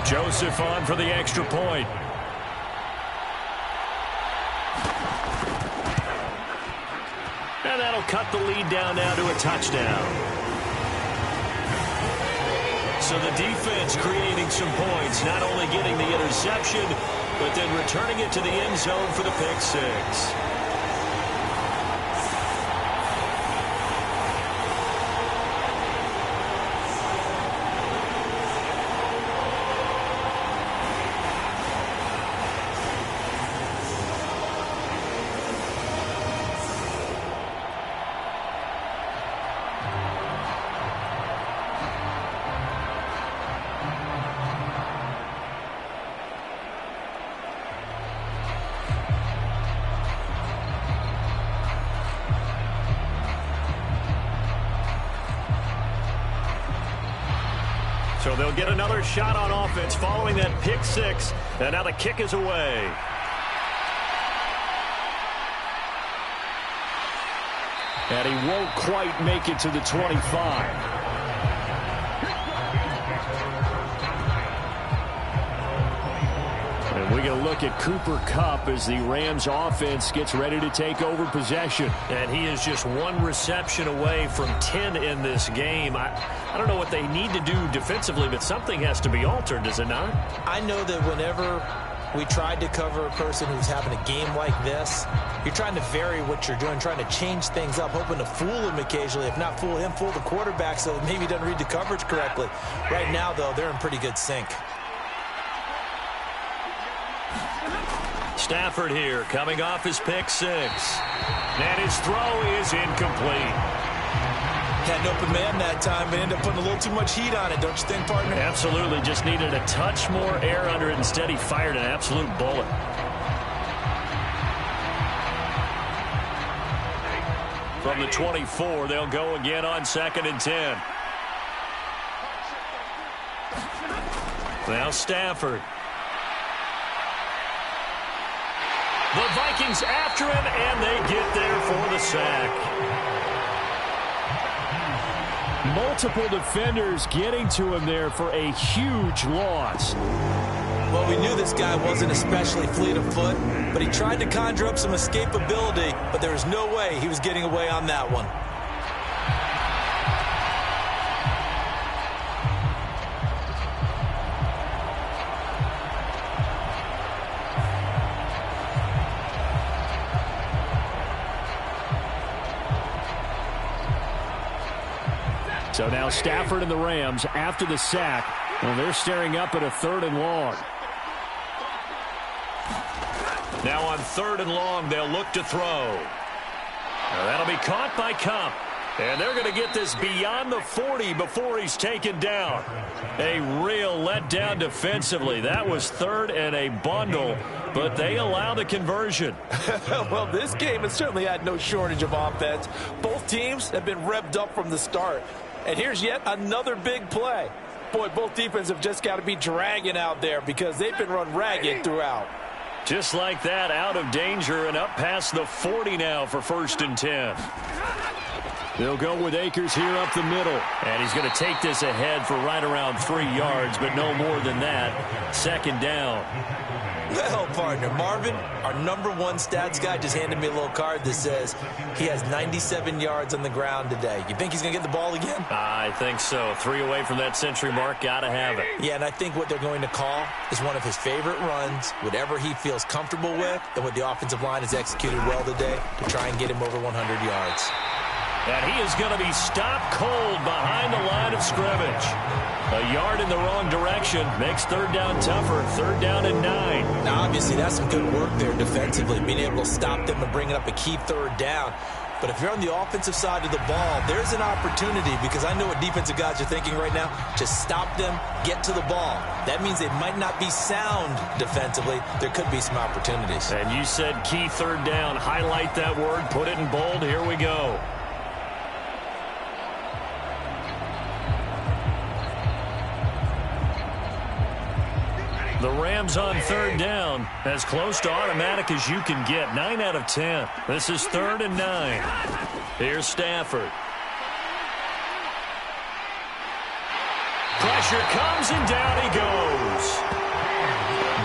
Joseph on for the extra point. And that'll cut the lead down now to a touchdown. So the defense creating some points, not only getting the interception, but then returning it to the end zone for the pick six. So they'll get another shot on offense following that pick six. And now the kick is away. And he won't quite make it to the 25. And we're going to look at Cooper Kupp as the Rams offense gets ready to take over possession. And he is just one reception away from 10 in this game. I don't know what they need to do defensively, but something has to be altered, does it not? I know that whenever we tried to cover a person who's having a game like this, you're trying to vary what you're doing, trying to change things up, hoping to fool him occasionally. If not fool him, fool the quarterback so maybe he doesn't read the coverage correctly. Right now, though, they're in pretty good sync. Stafford here, coming off his pick six. And his throw is incomplete. Had an open man that time, but ended up putting a little too much heat on it, don't you think, partner? Absolutely, just needed a touch more air under it. Instead, he fired an absolute bullet. From the 24, they'll go again on 2nd and 10. Now Stafford. The Vikings after him, and they get there for the sack. Multiple defenders getting to him there for a huge loss. Well, we knew this guy wasn't especially fleet of foot, but he tried to conjure up some escapability, but there was no way he was getting away on that one. So now Stafford and the Rams after the sack. Well, they're staring up at a 3rd and long. Now on 3rd and long, they'll look to throw. Now that'll be caught by Kupp. And they're going to get this beyond the 40 before he's taken down. A real letdown defensively. That was 3rd and a bundle, but they allow the conversion. Well, this game has certainly had no shortage of offense. Both teams have been revved up from the start. And here's yet another big play. Boy, both defenses have just got to be dragging out there because they've been run ragged throughout. Just like that, out of danger and up past the 40 now for 1st and 10. They'll go with Akers here up the middle. And he's going to take this ahead for right around 3 yards, but no more than that. 2nd down. Well, partner, Marvin, our #1 stats guy, just handed me a little card that says he has 97 yards on the ground today. You think he's going to get the ball again? I think so. 3 away from that century mark. Got to have it. Yeah, and I think what they're going to call is one of his favorite runs, whatever he feels comfortable with, and what the offensive line has executed well today to try and get him over 100 yards. And he is going to be stopped cold behind the line of scrimmage. A yard in the wrong direction makes 3rd down tougher. 3rd down and 9. Now, obviously, that's some good work there defensively, being able to stop them and bring up a key 3rd down. But if you're on the offensive side of the ball, there's an opportunity, because I know what defensive guys are thinking right now. Just stop them, get to the ball. That means they might not be sound defensively. There could be some opportunities. And you said key third down. Highlight that word. Put it in bold. Here we go. The Rams on third down, as close to automatic as you can get. 9 out of 10. This is 3rd and 9. Here's Stafford. Pressure comes, and down he goes.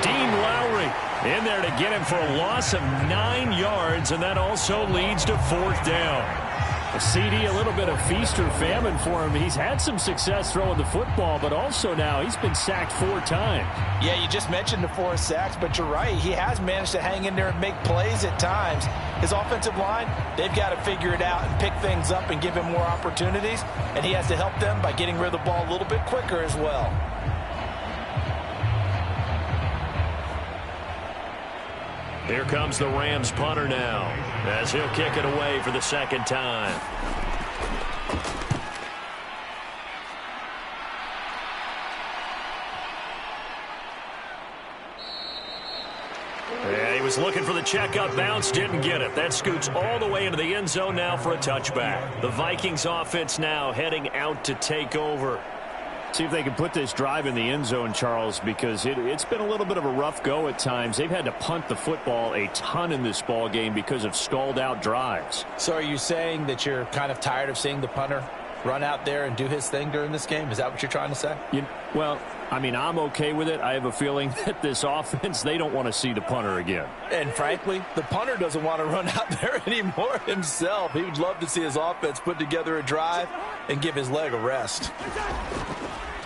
Dean Lowry in there to get him for a loss of 9 yards, and that also leads to 4th down. A CD, a little bit of feast or famine for him. He's had some success throwing the football, but also now he's been sacked 4 times. Yeah, you just mentioned the 4 sacks, but you're right. He has managed to hang in there and make plays at times. His offensive line, they've got to figure it out and pick things up and give him more opportunities, and he has to help them by getting rid of the ball a little bit quicker as well. Here comes the Rams punter now, as he'll kick it away for the 2nd time. Yeah, he was looking for the checkup bounce, didn't get it. That scoots all the way into the end zone now for a touchback. The Vikings offense now heading out to take over. See if they can put this drive in the end zone, Charles, because it's been a little bit of a rough go at times. They've had to punt the football a ton in this ball game because of stalled out drives. So are you saying that you're kind of tired of seeing the punter run out there and do his thing during this game? Is that what you're trying to say? Well, I mean, I'm okay with it. I have a feeling that this offense, they don't want to see the punter again. And frankly, the punter doesn't want to run out there anymore himself. He would love to see his offense put together a drive and give his leg a rest.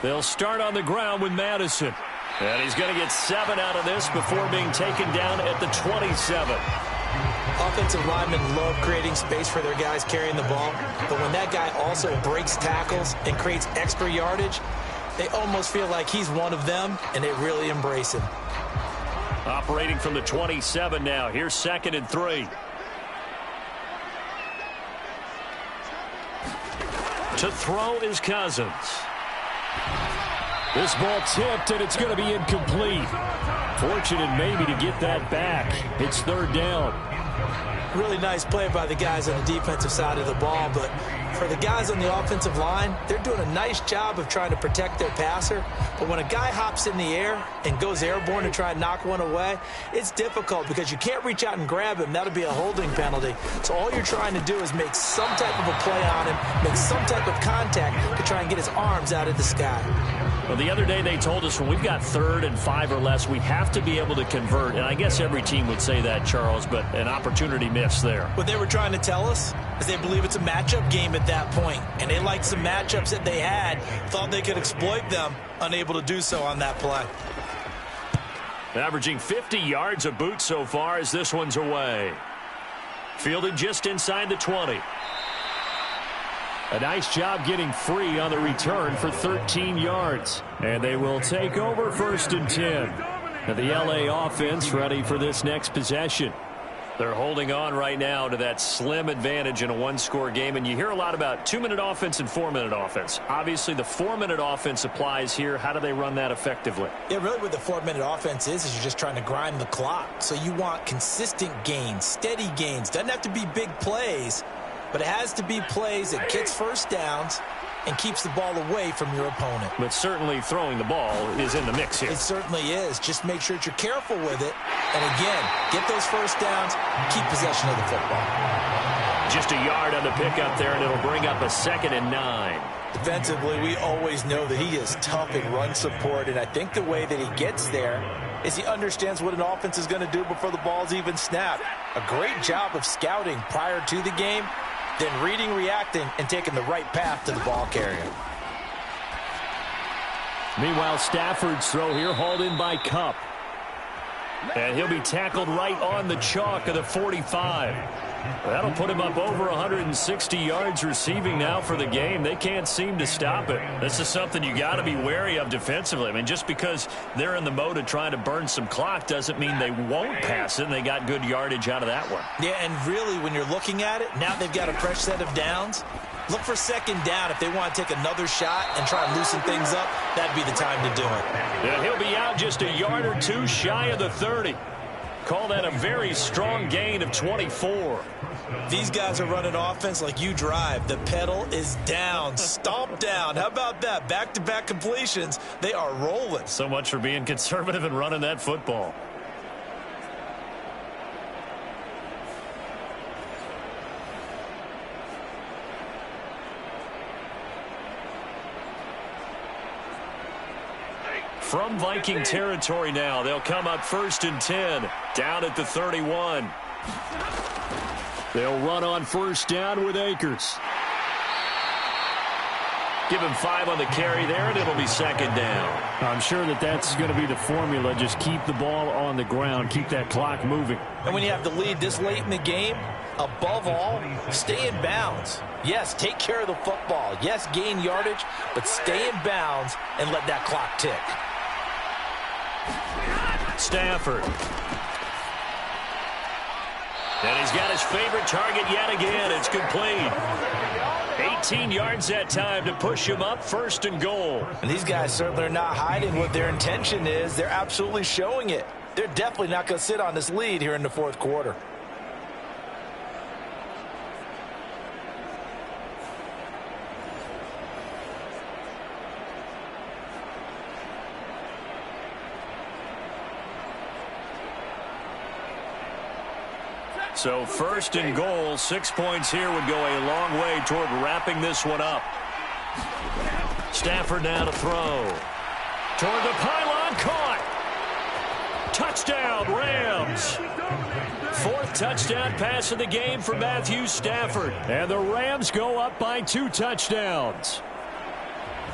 They'll start on the ground with Madison. And he's going to get 7 out of this before being taken down at the 27. Offensive linemen love creating space for their guys carrying the ball, but when that guy also breaks tackles and creates extra yardage, they almost feel like he's one of them, and they really embrace him. Operating from the 27 now. Here's 2nd and 3. To throw is Cousins. This ball tipped, and it's going to be incomplete. Fortunate maybe to get that back. It's 3rd down. Really nice play by the guys on the defensive side of the ball, but for the guys on the offensive line, they're doing a nice job of trying to protect their passer. But when a guy hops in the air and goes airborne to try and knock one away, it's difficult because you can't reach out and grab him. That'll be a holding penalty. So all you're trying to do is make some type of a play on him, make some type of contact to try and get his arms out of the sky. Well, the other day they told us when we've got 3rd and 5 or less, we have to be able to convert. And I guess every team would say that, Charles, but an opportunity missed there. What they were trying to tell us is they believe it's a matchup game at that point, and they liked some matchups that they had, thought they could exploit them, unable to do so on that play. Averaging 50 yards a boot so far as this one's away. Fielded just inside the 20. A nice job getting free on the return for 13 yards. And they will take over 1st and 10. And the LA offense ready for this next possession. They're holding on right now to that slim advantage in a 1-score game. And you hear a lot about 2-minute offense and 4-minute offense. Obviously, the 4-minute offense applies here. How do they run that effectively? Yeah, really what the 4-minute offense is you're just trying to grind the clock. So you want consistent gains, steady gains. Doesn't have to be big plays, but it has to be plays that gets first downs and keeps the ball away from your opponent. But certainly throwing the ball is in the mix here. It certainly is. Just make sure that you're careful with it. And again, get those first downs, keep possession of the football. Just a yard on the pickup there, and it'll bring up a 2nd and 9. Defensively, we always know that he is tough in run support, and I think the way that he gets there is he understands what an offense is going to do before the ball's even snapped. A great job of scouting prior to the game, then reading, reacting, and taking the right path to the ball carrier. Meanwhile, Stafford's throw here hauled in by Kupp. And he'll be tackled right on the chalk of the 45. That'll put him up over 160 yards receiving now for the game. They can't seem to stop it. This is something you got to be wary of defensively. I mean, just because they're in the mode of trying to burn some clock doesn't mean they won't pass it, and they got good yardage out of that one. Yeah, and really, when you're looking at it, now they've got a fresh set of downs. Look for second down if they want to take another shot and try and loosen things up. That'd be the time to do it. Yeah, he'll be out just a yard or two shy of the 30. Call that a very strong gain of 24. These guys are running offense like you drive. The pedal is down, stomp down. How about that? Back-to-back completions. They are rolling. So much for being conservative and running that football. From Viking territory now, they'll come up 1st and 10, down at the 31. They'll run on 1st down with Akers. Give him 5 on the carry there, and it'll be 2nd down. I'm sure that's going to be the formula. Just keep the ball on the ground, keep that clock moving. And when you have the lead this late in the game, above all, stay in bounds. Yes, take care of the football. Yes, gain yardage, but stay in bounds and let that clock tick. Stafford. And he's got his favorite target yet again. It's complete. 18 yards that time to push him up 1st and goal. And these guys certainly are not hiding what their intention is. They're absolutely showing it. They're definitely not going to sit on this lead here in the 4th quarter. So 1st and goal, 6 points here would go a long way toward wrapping this one up. Stafford now to throw. Toward the pylon, caught. Touchdown, Rams. 4th touchdown pass of the game for Matthew Stafford. And the Rams go up by 2 touchdowns.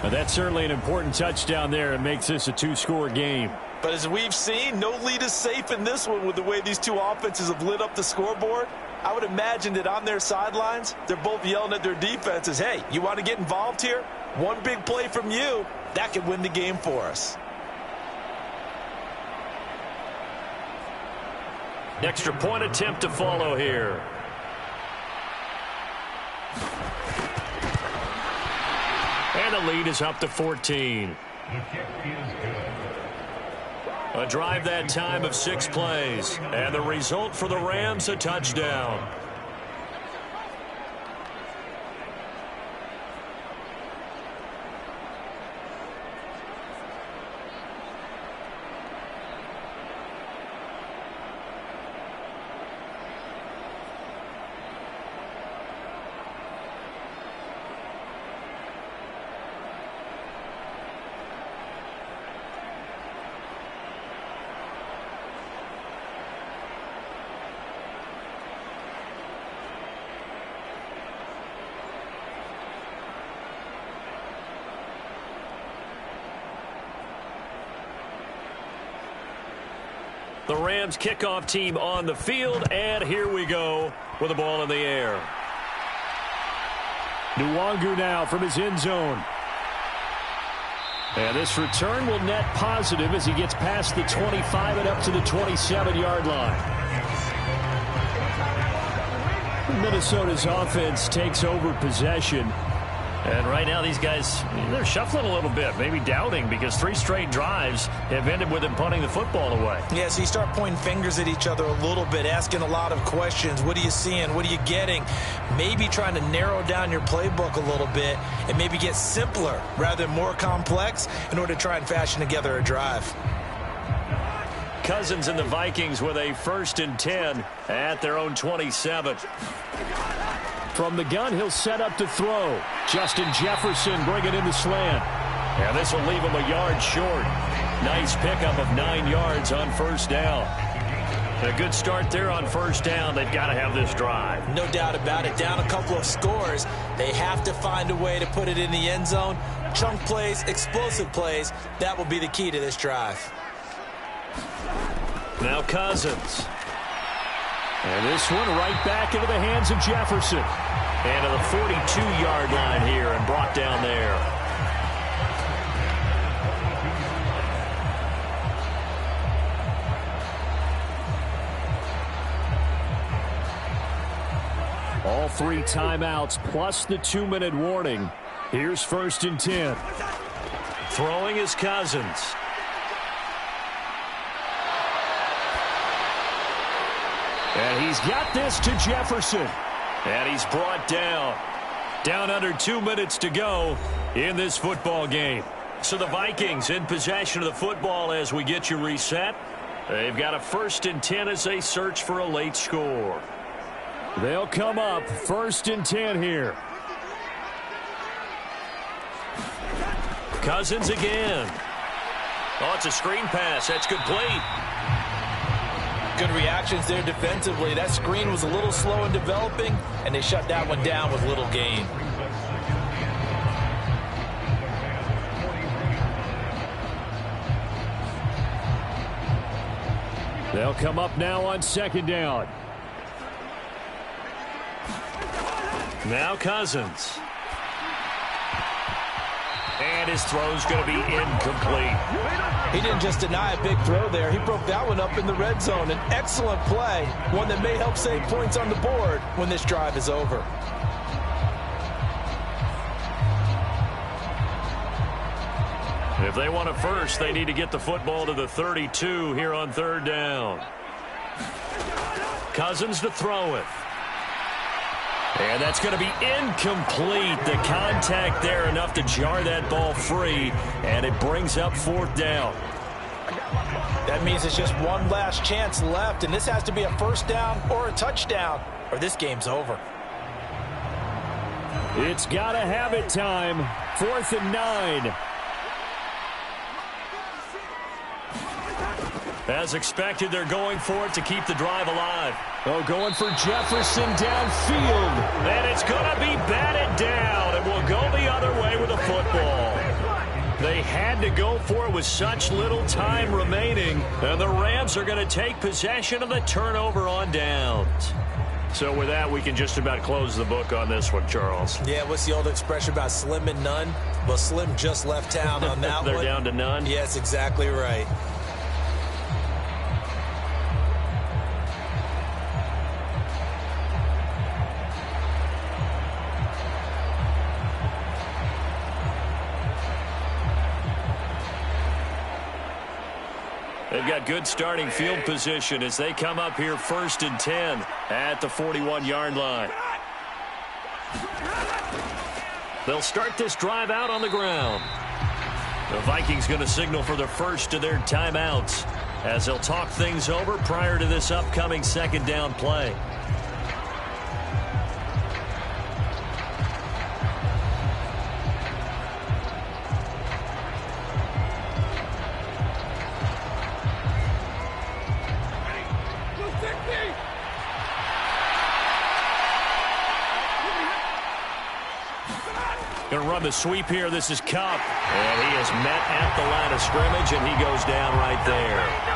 Now that's certainly an important touchdown there. It makes this a 2-score game. But as we've seen, no lead is safe in this one with the way these two offenses have lit up the scoreboard. I would imagine that on their sidelines, they're both yelling at their defenses, hey, you want to get involved here? One big play from you, that could win the game for us. Extra point attempt to follow here. And the lead is up to 14. A drive that time of 6 plays. And the result for the Rams, a touchdown. The Rams kickoff team on the field, and here we go with the ball in the air. Nwangu now from his end zone. And this return will net positive as he gets past the 25 and up to the 27-yard line. Minnesota's offense takes over possession. And right now these guys, they're shuffling a little bit, maybe doubting, because 3 straight drives have ended with them punting the football away. Yeah, so you start pointing fingers at each other a little bit, asking a lot of questions. What are you seeing? What are you getting? Maybe trying to narrow down your playbook a little bit and maybe get simpler rather than more complex in order to try and fashion together a drive. Cousins and the Vikings with a 1st and 10 at their own 27. From the gun, he'll set up to throw. Justin Jefferson bringing in the slant. And this will leave him a yard short. Nice pickup of 9 yards on 1st down. A good start there on 1st down. They've got to have this drive. No doubt about it. Down a couple of scores. They have to find a way to put it in the end zone. Chunk plays, explosive plays. That will be the key to this drive. Now Cousins. And this one right back into the hands of Jefferson. And to the 42-yard line here and brought down there. All 3 timeouts plus the 2-minute warning. Here's 1st and 10. Throwing is Cousins. And he's got this to Jefferson. And he's brought down. Down under 2 minutes to go in this football game. So the Vikings in possession of the football as we get you reset. They've got a 1st and 10 as they search for a late score. They'll come up 1st and 10 here. Cousins again. Oh, it's a screen pass. That's complete. Good reactions there defensively. That screen was a little slow in developing, and they shut that one down with little gain. They'll come up now on 2nd down. Now Cousins. And his throw's going to be incomplete. He didn't just deny a big throw there. He broke that one up in the red zone. An excellent play, one that may help save points on the board when this drive is over. If they want a first, they need to get the football to the 32 here on 3rd down. Cousins to throw it. And that's going to be incomplete. The contact there enough to jar that ball free, and it brings up 4th down. That means it's just one last chance left, and this has to be a 1st down or a touchdown, or this game's over. It's got to have it time. 4th and 9. As expected, they're going for it to keep the drive alive. Oh, going for Jefferson downfield. And it's going to be batted down, and will go the other way with the football. They had to go for it with such little time remaining, and the Rams are going to take possession of the turnover on downs. So with that, we can just about close the book on this one, Charles. Yeah, what's the old expression about slim and none? Well, Slim just left town on that They're one. down to none? Yes, exactly right. They've got good starting field position as they come up here 1st and 10 at the 41-yard line. They'll start this drive out on the ground. The Vikings going to signal for the first of their timeouts as they'll talk things over prior to this upcoming 2nd down play. Going to run the sweep here. This is Kupp. And he is met at the line of scrimmage, and he goes down right there.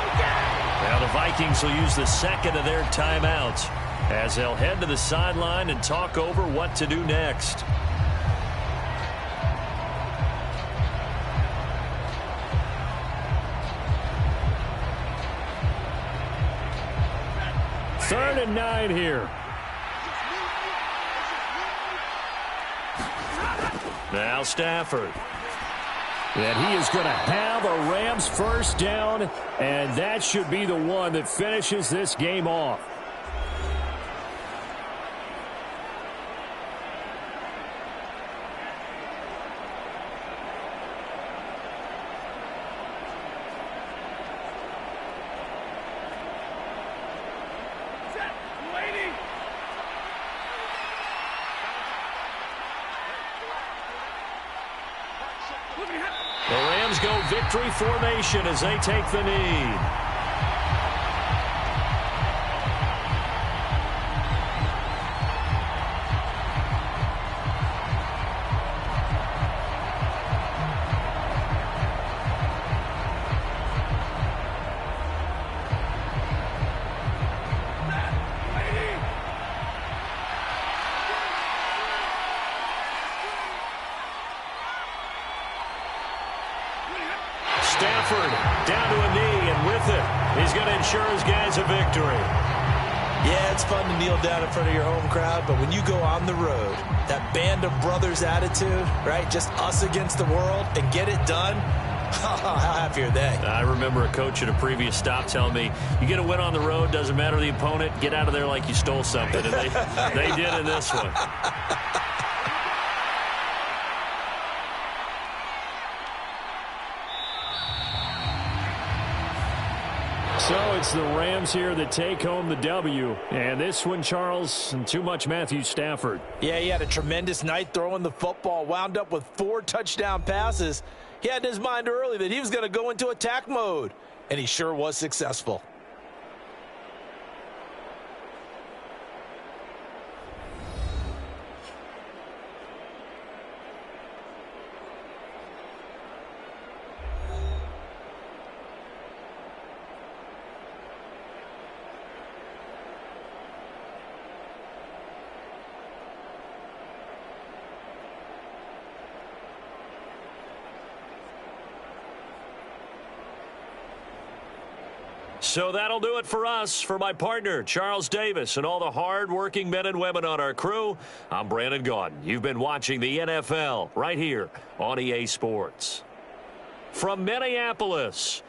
Now the Vikings will use the 2nd of their timeouts as they'll head to the sideline and talk over what to do next. Third and 9 here. Now Stafford. And he is going to have a Rams 1st down, and that should be the one that finishes this game off. The Rams go victory formation as they take the knee. Stafford down to a knee, and with it, he's going to ensure his guys a victory. Yeah, it's fun to kneel down in front of your home crowd, but when you go on the road, that band of brothers attitude, right, just us against the world, and get it done, how happy are they? I remember a coach at a previous stop telling me, you get a win on the road, doesn't matter the opponent, get out of there like you stole something, and they did in this one. So it's the Rams here that take home the W. And this one, Charles, and too much Matthew Stafford. Yeah, he had a tremendous night throwing the football, wound up with 4 touchdown passes. He had in his mind early that he was going to go into attack mode, and he sure was successful. So that'll do it for us. For my partner, Charles Davis, and all the hard-working men and women on our crew, I'm Brandon Gaudin. You've been watching the NFL right here on EA Sports. From Minneapolis,